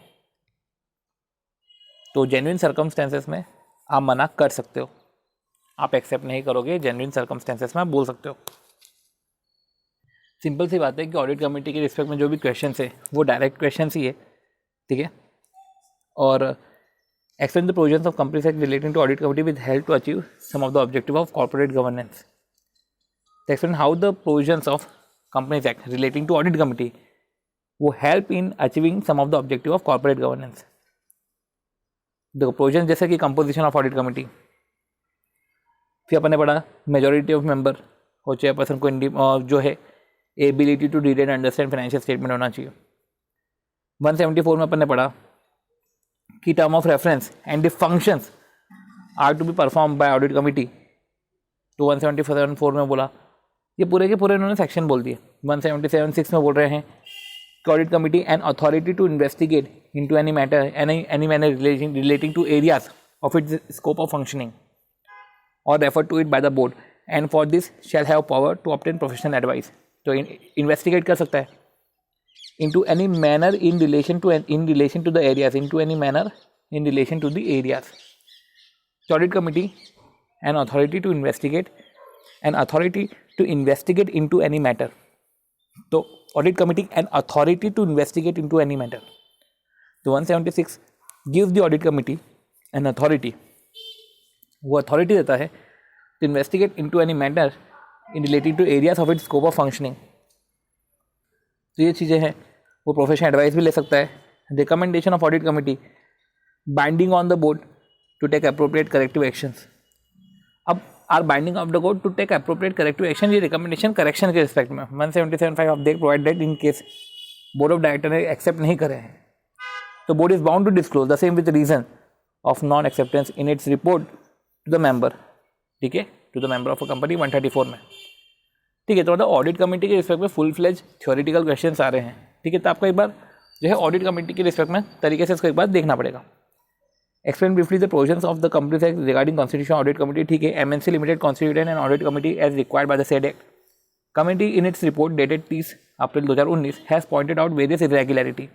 तो जेन्युइन सर्कमस्टेंसेस में आप मना कर सकते हो, आप एक्सेप्ट नहीं करोगे, जेन्युइन सर्कमस्टेंसेस में आप बोल सकते हो. सिंपल सी बात है कि ऑडिट कमेटी के रिस्पेक्ट में जो भी क्वेश्चन है वो डायरेक्ट क्वेश्चन ही है. ठीक है, और explain the provisions of companies act relating to audit committee with help to achieve some of the objective of corporate governance. Explain how the provisions of companies act relating to audit committee वो help in achieving some of the objective of corporate governance. देखो प्रोविजन जैसे कि कंपोजिशन ऑफ ऑडिट कमेटी, फिर अपन ने पढ़ा मेजॉरिटी ऑफ मेंबर और चेयरपर्सन को जो है ability to read and understand financial statement होना चाहिए. 174 में अपन ने पढ़ा कि term of reference and the functions are to be performed by audit committee. तो 174 में बोला, ये पूरे के पूरे इन्होंने सेक्शन बोल दिए. 177(6) में बोल रहे हैं कि audit committee an authority to investigate into any matter any matter relating to areas of its scope of functioning और refer to it by the board and for this shall have power to obtain professional advice. तो इन्वेस्टिगेट कर सकता है into any manner in relation to the areas, into any manner in relation to the areas. So audit committee an authority to investigate into any matter. So audit committee an authority to investigate into any matter. So 176 gives the audit committee an authority, वो authority देता है to investigate into any matter in relating to areas of its scope of functioning. तो ये चीज़ें हैं, वो प्रोफेशनल एडवाइस भी ले सकता है. Recommendation of audit committee binding on the board to take appropriate corrective actions. अब are binding of the board to take appropriate corrective action, ये रिकमेंडेशन करेक्शन के रिस्पेक्ट में 177(5) of the provide that in case board of director ने एक्सेप्ट नहीं करे हैं तो board is bound to disclose the same with reason of non acceptance in its report to the member. ठीक है, to the member of a company 134 में. ठीक है। तो मतलब ऑडिट कमेटी के रिस्पेक्ट में फुल फ्लेज थ्योरेटिकल क्वेश्चंस आ रहे हैं, ठीक है। तो आपको एक बार जो है ऑडिट कमेटी के रिस्पेक्ट में तरीके से इसको एक बार देखना पड़ेगा। Explain briefly the provisions of the companies act regarding constitution audit committee, ठीक है। MNC limited constituted an audit committee as required by the said act. Committee in its report dated 30 April 2019 has pointed out various irregularity.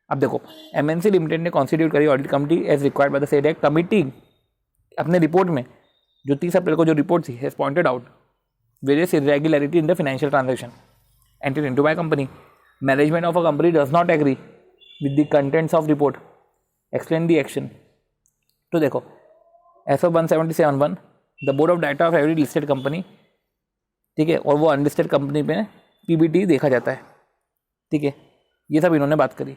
अब देखो, एमएनसी लिमिटेड ने कॉन्स्टिट्यूट करी audit committee as required by the said act. Committee अपने रिपोर्ट में जो 30 अप्रैल को जो रिपोर्ट थी has pointed out various irregularity in the financial transaction entered into by company. Management of a company does not agree with the contents of report. Explain the action. तो देखो, SO 177(1) the board of director of every listed company, ठीक है, और वो अनलिस्टेड कंपनी पे पीबीटी देखा जाता है, ठीक है। ये सब इन्होंने बात करी।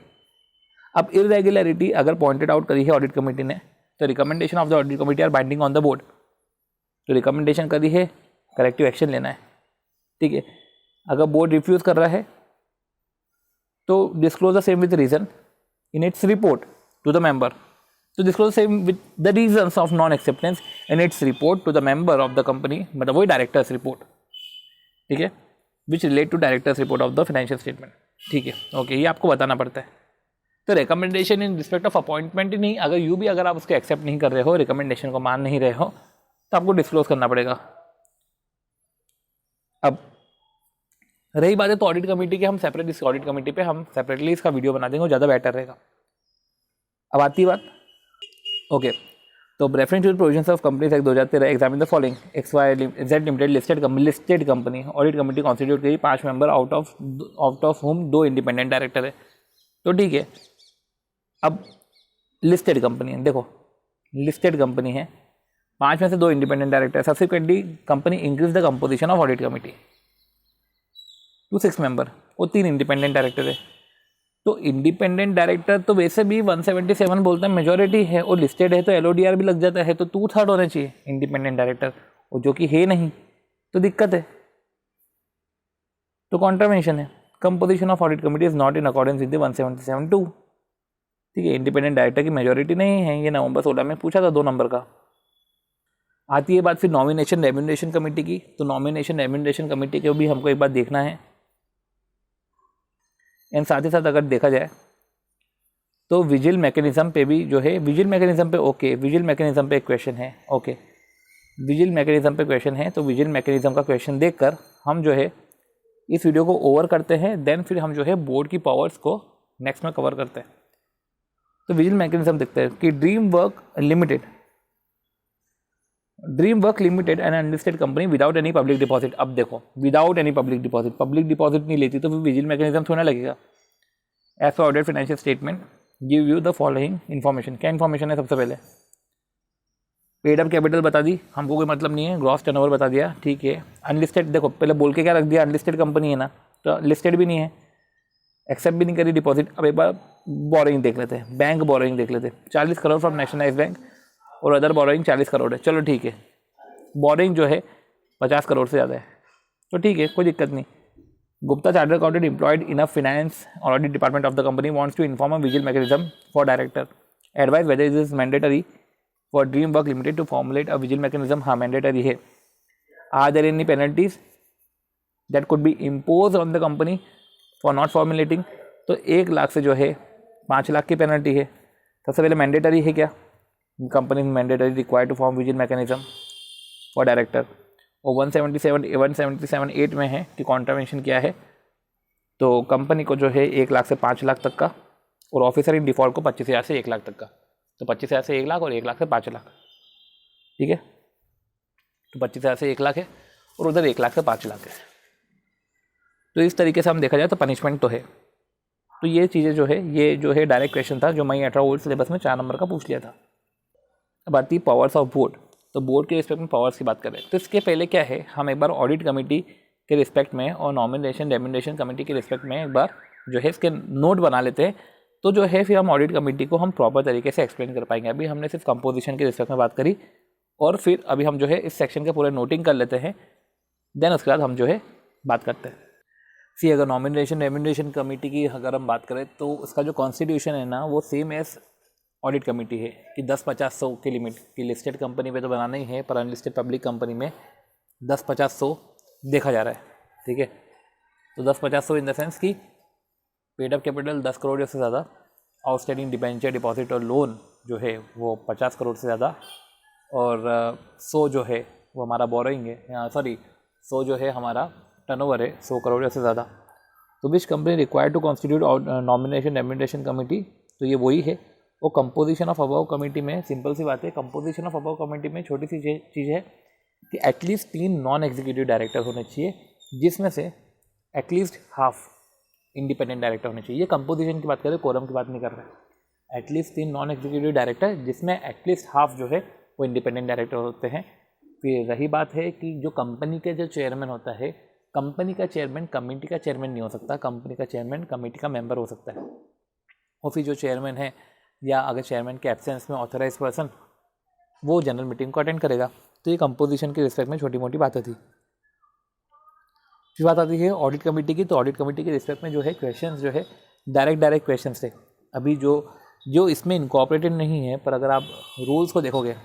अब इरेगुलरिटी अगर पॉइंटेड आउट करी है ऑडिट कमेटी ने, तो recommendation of the audit committee are binding on the board. तो रिकमेंडेशन करी है, करेक्टिव एक्शन लेना है, ठीक है। अगर बोर्ड रिफ्यूज़ कर रहा है तो disclose the same with reason in its report to the member. तो disclose same with the reasons of non acceptance in its report to the member of the company, मतलब वही डायरेक्टर्स रिपोर्ट, ठीक है, which relate to directors report of the financial statement, ठीक है। ओके, ये आपको बताना पड़ता है। तो recommendation in respect of appointment ही नहीं, अगर आप उसको एक्सेप्ट नहीं कर रहे हो, रिकमेंडेशन को मान नहीं रहे हो, तो आपको डिस्क्लोज करना पड़ेगा। अब रही बात है तो ऑडिट कमेटी के, हम सेपरेट इस ऑडिट कमेटी पे हम सेपरेटली इसका वीडियो बना देंगे, ज़्यादा बेटर रहेगा। अब आती बात, ओके, तो reference to provisions of companies act 2013 examine the following. XYZ limited listed company, audit committee constitute करी 5 member out of whom 2 independent director है। तो ठीक है, अब लिस्टेड कंपनी है, देखो लिस्टेड कंपनी है, 5 में से 2 independent director. Subsequently company increase the composition of audit committee to 6 member, वो 3 इंडिपेंडेंट डायरेक्टर है। तो इंडिपेंडेंट डायरेक्टर तो वैसे भी 177 बोलता है मेजॉरिटी है, और लिस्टेड है तो LODR भी लग जाता है, तो 2/3 होने चाहिए इंडिपेंडेंट डायरेक्टर, और जो कि है नहीं, तो दिक्कत है, तो कॉन्ट्रावेंशन है। Composition of audit committee is not in accordance with 177(2), ठीक है। इंडिपेंडेंट डायरेक्टर की मेजॉरिटी नहीं है, ये नवंबर 16 में पूछा था 2 नंबर का। आती है बात फिर नॉमिनेशन रेम्यूनरेशन कमेटी की। तो नॉमिनेशन रेम्यूनरेशन कमेटी को भी हमको एक बार देखना है, एंड साथ ही साथ अगर देखा जाए तो विजिल मैकेनिज्म पे भी जो है, विजिल मैकेनिज्म पे ओके, विजिल मैकेनिज्म पे एक क्वेश्चन है, ओके, विजिल मैकेनिज्म पे क्वेश्चन है। तो विजिल मैकेनिज्म का क्वेश्चन देखकर हम जो है इस वीडियो को ओवर करते हैं, देन फिर हम जो है बोर्ड की पावर्स को नेक्स्ट में कवर करते हैं। तो विजिल मैकेनिज्म देखते हैं कि dream work limited and unlisted company without any public deposit. अब देखो, विदाउट एनी पब्लिक डिपॉजिट नहीं लेती तो फिर विजिल मैकेनिज्म थोड़ा लगेगा। As per audit financial statement give you the following information. क्या इन्फॉर्मेशन है? सबसे पहले पेड अप कैपिटल बता दी, हमको कोई मतलब नहीं है, ग्रॉस टर्नओवर बता दिया, ठीक है। अनलिस्टेड देखो, पहले बोल के क्या रख दिया, अनलिस्टेड कंपनी है ना, तो लिस्टेड भी नहीं है, एक्सेप्ट भी नहीं करी डिपॉजिट। अब एक बार बोरोइंग देख लेते हैं, बैंक बोरोइंग देख लेते हैं। 40 करोड़ फ्रॉम नेशनलाइज बैंक और अदर बोरोइंग 40 करोड़ है, चलो ठीक है। बोरोइंग जो है 50 करोड़ से ज़्यादा है, तो ठीक है, कोई दिक्कत नहीं। Gupta chartered accountant employed in a finance और audit department of the company wants to inform a vigil mechanism for director, advise whether is is mandatory for dream work limited to formulate a vigil mechanism. हाँ, मैंडेटरी है। Are there any penalties that could be impose on the company for not formulating? तो 1 लाख से जो है 5 लाख की पेनल्टी है। सबसे पहले मैंडेटरी है क्या? Company mandatory required to form vigil mechanism for director, और 177(8) में है कि कॉन्ट्रावेंशन क्या है। तो कंपनी को जो है 1 लाख से 5 लाख तक का, और ऑफिसर इन डिफॉल्ट को 25,000 से 1 लाख तक का। तो 25,000 से 1 लाख और 1 लाख से 5 लाख, ठीक है। तो 25,000 से 1 लाख है और उधर 1 लाख से 5 लाख है। तो इस तरीके से हम देखा जाए तो पनिशमेंट तो है। तो ये चीज़ें जो है, ये जो है डायरेक्ट क्वेश्चन था जो मई 18 ओल्ड सिलेबस में 4 नंबर का पूछ लिया था। अब आती है पावर्स ऑफ बोर्ड। तो बोर्ड के रिस्पेक्ट में पावर्स की बात करें तो इसके पहले क्या है, हम एक बार ऑडिट कमेटी के रिस्पेक्ट में और नॉमिनेशन रेम्यूनरेशन कमेटी के रिस्पेक्ट में एक बार जो है इसके नोट बना लेते हैं। तो जो है फिर हम ऑडिट कमेटी को हम प्रॉपर तरीके से एक्सप्लेन कर पाएंगे। अभी हमने सिर्फ कंपोजिशन के रिस्पेक्ट में बात करी, और फिर अभी हम जो है इस सेक्शन के पूरे नोटिंग कर लेते हैं, देन उसके बाद हम जो है बात करते हैं। फिर अगर नॉमिनेशन रेम्यूनरेशन कमेटी की अगर हम बात करें तो उसका जो कॉन्स्टिट्यूशन है ना, वो सेम एज ऑडिट कमेटी है कि 10, 50, 100 की लिमिट की लिस्टेड कंपनी पे तो बनाना ही है, पर अनलिस्टेड पब्लिक कंपनी में 10, 50, 100 देखा जा रहा है, ठीक है। तो 10-50-100 इन द सेंस कि पेड अप कैपिटल 10 करोड़ या से ज़्यादा, आउटस्टैंडिंग डिबेंचर डिपॉजिट और लोन जो है वो 50 करोड़ से ज़्यादा, और 100 जो है वो हमारा बोरोइंग है, सॉरी 100 जो है हमारा टर्नओवर है 100 करोड़ या से ज़्यादा। तो which company required to constitute nomination remuneration committee, तो ये वही है। वो कंपोजिशन ऑफ अबव कमेटी में सिंपल सी बात है, कंपोजिशन ऑफ अबव कमेटी में छोटी सी चीज़ है कि एटलीस्ट 3 नॉन एग्जीक्यूटिव डायरेक्टर होने चाहिए, जिसमें से एटलीस्ट हाफ इंडिपेंडेंट डायरेक्टर होने चाहिए। ये कंपोजिशन की बात करें, कोरम की बात नहीं कर रहे। एटलीस्ट 3 नॉन एग्जीक्यूटिव डायरेक्टर जिसमें एटलीस्ट हाफ जो है वो इंडिपेंडेंट डायरेक्टर होते हैं। फिर रही बात है कि जो कंपनी के जो चेयरमैन होता है, कंपनी का चेयरमैन कमेटी का चेयरमैन नहीं हो सकता, कंपनी का चेयरमैन कमेटी का मेंबर हो सकता है। और फिर जो चेयरमैन है या अगर चेयरमैन के एब्सेंस में ऑथराइज पर्सन, वो जनरल मीटिंग को अटेंड करेगा। तो ये कंपोजिशन के रिस्पेक्ट में छोटी मोटी बातें थी। फिर बात आती है ऑडिट कमेटी की। तो ऑडिट कमेटी के रिस्पेक्ट में जो है क्वेश्चंस जो है डायरेक्ट क्वेश्चंस थे। अभी जो इसमें इनकॉर्पोरेटेड नहीं है, पर अगर आप रूल्स को देखोगे,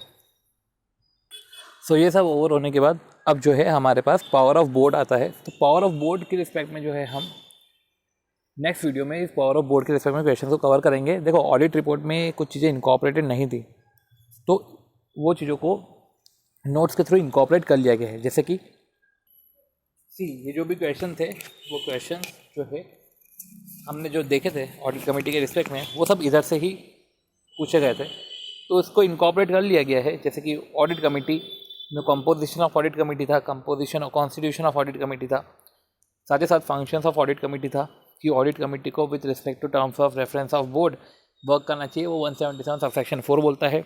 सो ये सब ओवर होने के बाद अब जो है हमारे पास पावर ऑफ बोर्ड आता है। तो पावर ऑफ बोर्ड के रिस्पेक्ट में जो है हम नेक्स्ट वीडियो में इस पावर ऑफ बोर्ड के रिस्पेक्ट में क्वेश्चन को कवर करेंगे। देखो ऑडिट रिपोर्ट में कुछ चीज़ें इनकॉर्पोरेटेड नहीं थी, तो वो चीज़ों को नोट्स के थ्रू इनकॉर्पोरेट कर लिया गया है। जैसे कि ये जो भी क्वेश्चन थे, वो क्वेश्चन जो है हमने जो देखे थे ऑडिट कमेटी के रिस्पेक्ट में, वो सब इधर से ही पूछे गए थे, तो इसको इनकॉर्पोरेट कर लिया गया है। जैसे कि ऑडिट कमेटी में कंपोजिशन ऑफ ऑडिट कमेटी था, कंपोजिशन और कॉन्स्टिट्यूशन ऑफ ऑडिट कमेटी था, साथ ही साथ फंक्शंस ऑफ ऑडिट कमेटी था कि ऑडिट कमेटी को with respect to terms of reference of board work करना चाहिए, वो 177 सबसेक्शन 4 बोलता है।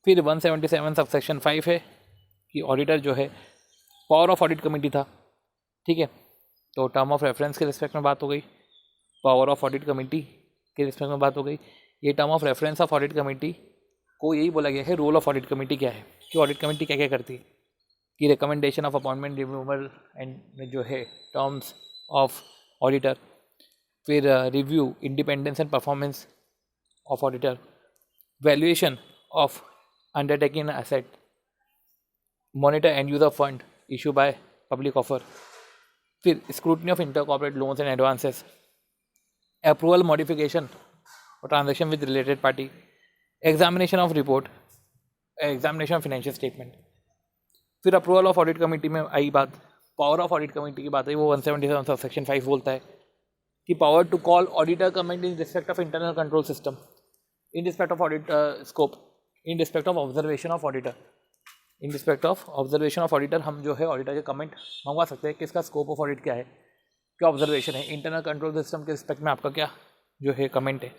फिर 177 सबसेक्शन 5 है कि ऑडिटर जो है पावर ऑफ ऑडिट कमेटी था, ठीक है। तो टर्म ऑफ रेफरेंस के रिस्पेक्ट में बात हो गई, पावर ऑफ ऑडिट कमेटी के रिस्पेक्ट में बात हो गई। ये term of reference of audit committee को यही बोला गया है रोल ऑफ ऑडिट कमेटी क्या है, कि ऑडिट कमेटी क्या क्या करती है, कि recommendation of appointment removal and जो है टर्म्स ऑफ ऑडिटर, फिर review independence and performance of auditor, valuation of undertaking asset, monitor and use of fund issue by public offer, फिर scrutiny of inter corporate loans and advances, approval modification और transaction with related party, examination of report, examination of financial statement. फिर अप्रूवल ऑफ ऑडिट कमेटी में आई बात, पावर ऑफ ऑडिट कमेटी की बात आई, वो 177 सेक्शन 5 बोलता है कि power to call auditor comment in respect of internal control system, in respect of audit scope, in respect of observation of auditor, in respect of observation of auditor हम जो है ऑडिटर के कमेंट मंगवा सकते हैं कि इसका स्कोप ऑफ ऑडिट क्या है, क्या ऑब्जर्वेशन है, इंटरनल कंट्रोल सिस्टम के रिस्पेक्ट में आपका क्या जो है कमेंट है।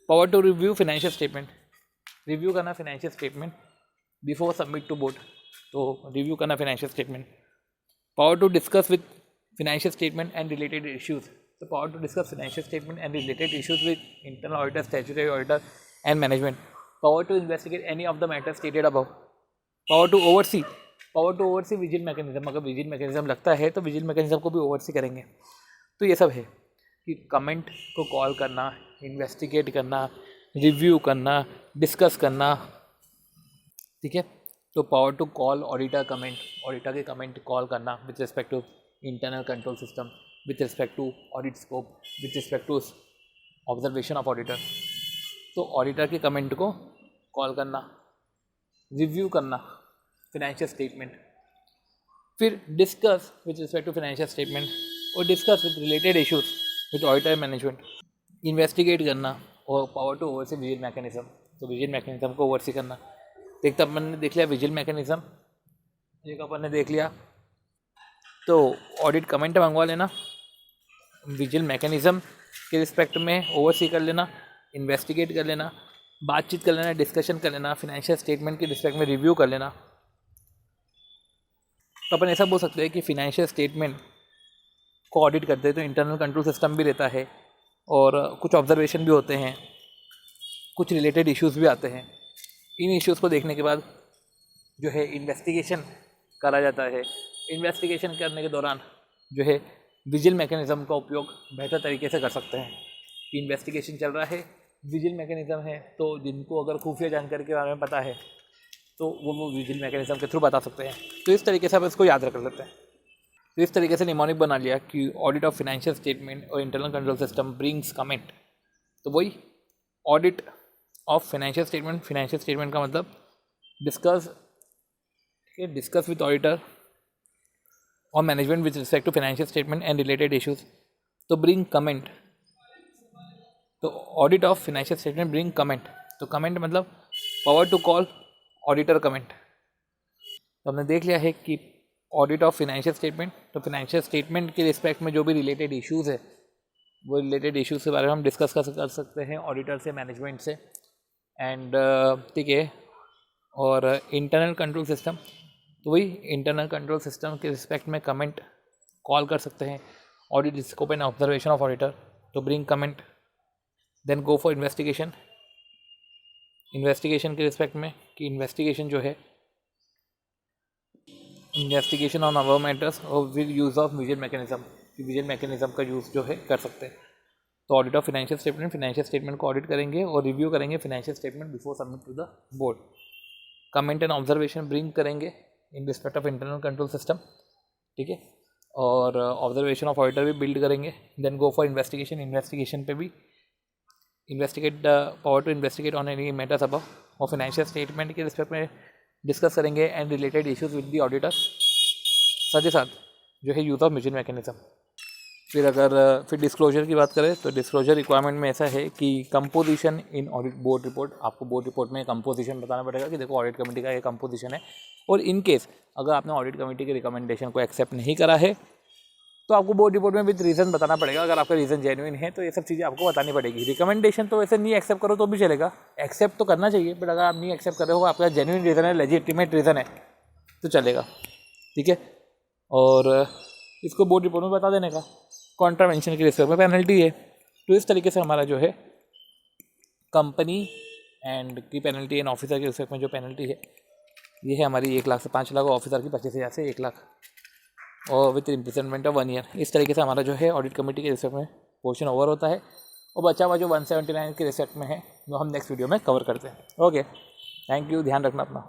Power to review financial statement, review करना financial statement before submit to board, तो रिव्यू करना financial statement. Power to discuss with financial statement and related issues, तो power to discuss financial statement and related issues with internal auditor, statutory auditor and management. Power to investigate any of the matter stated above. Power to oversee vigil mechanism, अगर विजिल मैकेनिज्म लगता है तो विजिल मैकेनिज्म को भी ओवरसी करेंगे। तो ये सब है कि कमेंट को कॉल करना, इन्वेस्टिगेट करना, रिव्यू करना, डिस्कस करना, ठीक है। तो power to call auditor comment, auditor के कमेंट कॉल करना with respect to internal control system, with respect to audit scope, with respect to observation of auditor. तो ऑडिटर के कमेंट को कॉल करना, रिव्यू करना फाइनेंशियल स्टेटमेंट, फिर discuss with respect to financial statement और discuss with related issues with auditor management, investigate करना और power to oversee vigil mechanism, तो विजिल मैकेनिज्म को ओवरसी करना। एक तो अपन ने देख लिया विजिल मैकेनिज्म, एक अपन ने देख लिया तो ऑडिट कमेंट मंगवा लेना, विजिल मैकेनिज्म के रिस्पेक्ट में ओवरसी कर लेना, इन्वेस्टिगेट कर लेना, बातचीत कर लेना, डिस्कशन कर लेना, फाइनेंशियल स्टेटमेंट के रिस्पेक्ट में रिव्यू कर लेना। तो अपन ऐसा बोल सकते हैं कि फाइनेंशियल स्टेटमेंट को ऑडिट करते हैं तो इंटरनल कंट्रोल सिस्टम भी रहता है और कुछ ऑब्जर्वेशन भी होते हैं, कुछ रिलेटेड इश्यूज़ भी आते हैं। इन इश्यूज़ को देखने के बाद जो है इन्वेस्टिगेशन करा जाता है। इन्वेस्टिगेशन करने के दौरान जो है विजिल मैकेनिज़्म का उपयोग बेहतर तरीके से कर सकते हैं। इन्वेस्टिगेशन चल रहा है, विजिल मैकेनिज़्म है, तो जिनको अगर खुफिया जानकारी के बारे में पता है तो वो विजिल मैकेनिज़्म के थ्रू बता सकते हैं। तो इस तरीके से आप इसको याद रख लेते हैं। तो इस तरीके से निमोनिक बना लिया कि ऑडिट ऑफ फाइनेंशियल स्टेटमेंट और internal control system brings comment. तो वही ऑडिट ऑफ फाइनेंशियल स्टेटमेंट का मतलब डिस्कस विथ ऑडिटर और management with respect to financial statement and related issues. तो ब्रिंग कमेंट, तो audit of financial statement bring comment. तो कमेंट मतलब power to call auditor comment. तो हमने देख लिया है कि ऑडिट ऑफ फाइनेंशियल स्टेटमेंट, तो फाइनेंशियल स्टेटमेंट के रिस्पेक्ट में जो भी रिलेटेड इश्यूज़ है वो रिलेटेड इश्यूज़ के बारे में हम डिस्कस कर सकते हैं ऑडिटर से, मैनेजमेंट से एंड ठीक है। और इंटरनल कंट्रोल सिस्टम, तो वही इंटरनल कंट्रोल सिस्टम के रिस्पेक्ट में कमेंट कॉल कर सकते हैं। Audit scope and observation of auditor, तो bring comment. Then go for investigation के रिस्पेक्ट में कि इन्वेस्टिगेशन जो है, इन्वेस्टिगेशन ऑन अवर मैटर्स और with use of vision mechanism का यूज़ जो है कर सकते हैं। तो ऑडिट ऑफ फाइनेंशियल स्टेटमेंट को ऑडिट करेंगे और रिव्यू करेंगे financial statement before submit to the board. Comment and observation bring करेंगे in respect of internal control system, ठीक है। और ऑब्जर्वेशन ऑफ ऑडिटर भी बिल्ड करेंगे। देन गो फॉर इन्वेस्टिगेशन पे भी power to investigate on any matters above, और फाइनेंशियल स्टेटमेंट के रिस्पेक्ट में डिस्कस करेंगे and related issues with the auditor. साथ ही साथ जो है यूज़ ऑफ म्यूचुअल मैकेनिज्म। फिर डिस्क्लोजर की बात करें तो डिस्क्लोजर रिक्वायरमेंट में ऐसा है कि composition in audit board report, आपको बोर्ड रिपोर्ट में कंपोजिशन बताना पड़ेगा कि देखो ऑडिट कमेटी का ये कंपोजिशन है। और इन केस अगर आपने ऑडिट कमेटी के रिकमेंडेशन को एक्सेप्ट नहीं करा है तो आपको बोर्ड रिपोर्ट में विद रीज़न बताना पड़ेगा। अगर आपका रीज़न जेन्युइन है तो ये सब चीज़ें आपको बतानी पड़ेगी। रिकमेंडेशन तो वैसे नहीं एक्सेप्ट करो तो भी चलेगा, एक्सेप्ट तो करना चाहिए, बट अगर आप नहीं एक्सेप्ट कर रहे हो, आपका जेन्युइन रीज़न है, लेजिटिमेट रीज़न है तो चलेगा, ठीक है। और इसको बोर्ड रिपोर्ट में बता देने का। कॉन्ट्रावेंशन के रिस्पेक्ट में पेनल्टी है। तो इस तरीके से हमारा जो है कंपनी एंड की पेनल्टी एंड ऑफिसर के रिस्पेक्ट में जो पेनल्टी है ये है हमारी 1 लाख से 5 लाख, ऑफिसर की 25,000 से 1 लाख और विथ इम्प्रिजनमेंट ऑफ 1 ईयर। इस तरीके से हमारा जो है ऑडिट कमेटी के रिस्पेक्ट में पोर्शन ओवर होता है और बचा हुआ जो 179 के रिस्पेक्ट में है वो हम नेक्स्ट वीडियो में कवर करते हैं। ओके, थैंक यू, ध्यान रखना अपना।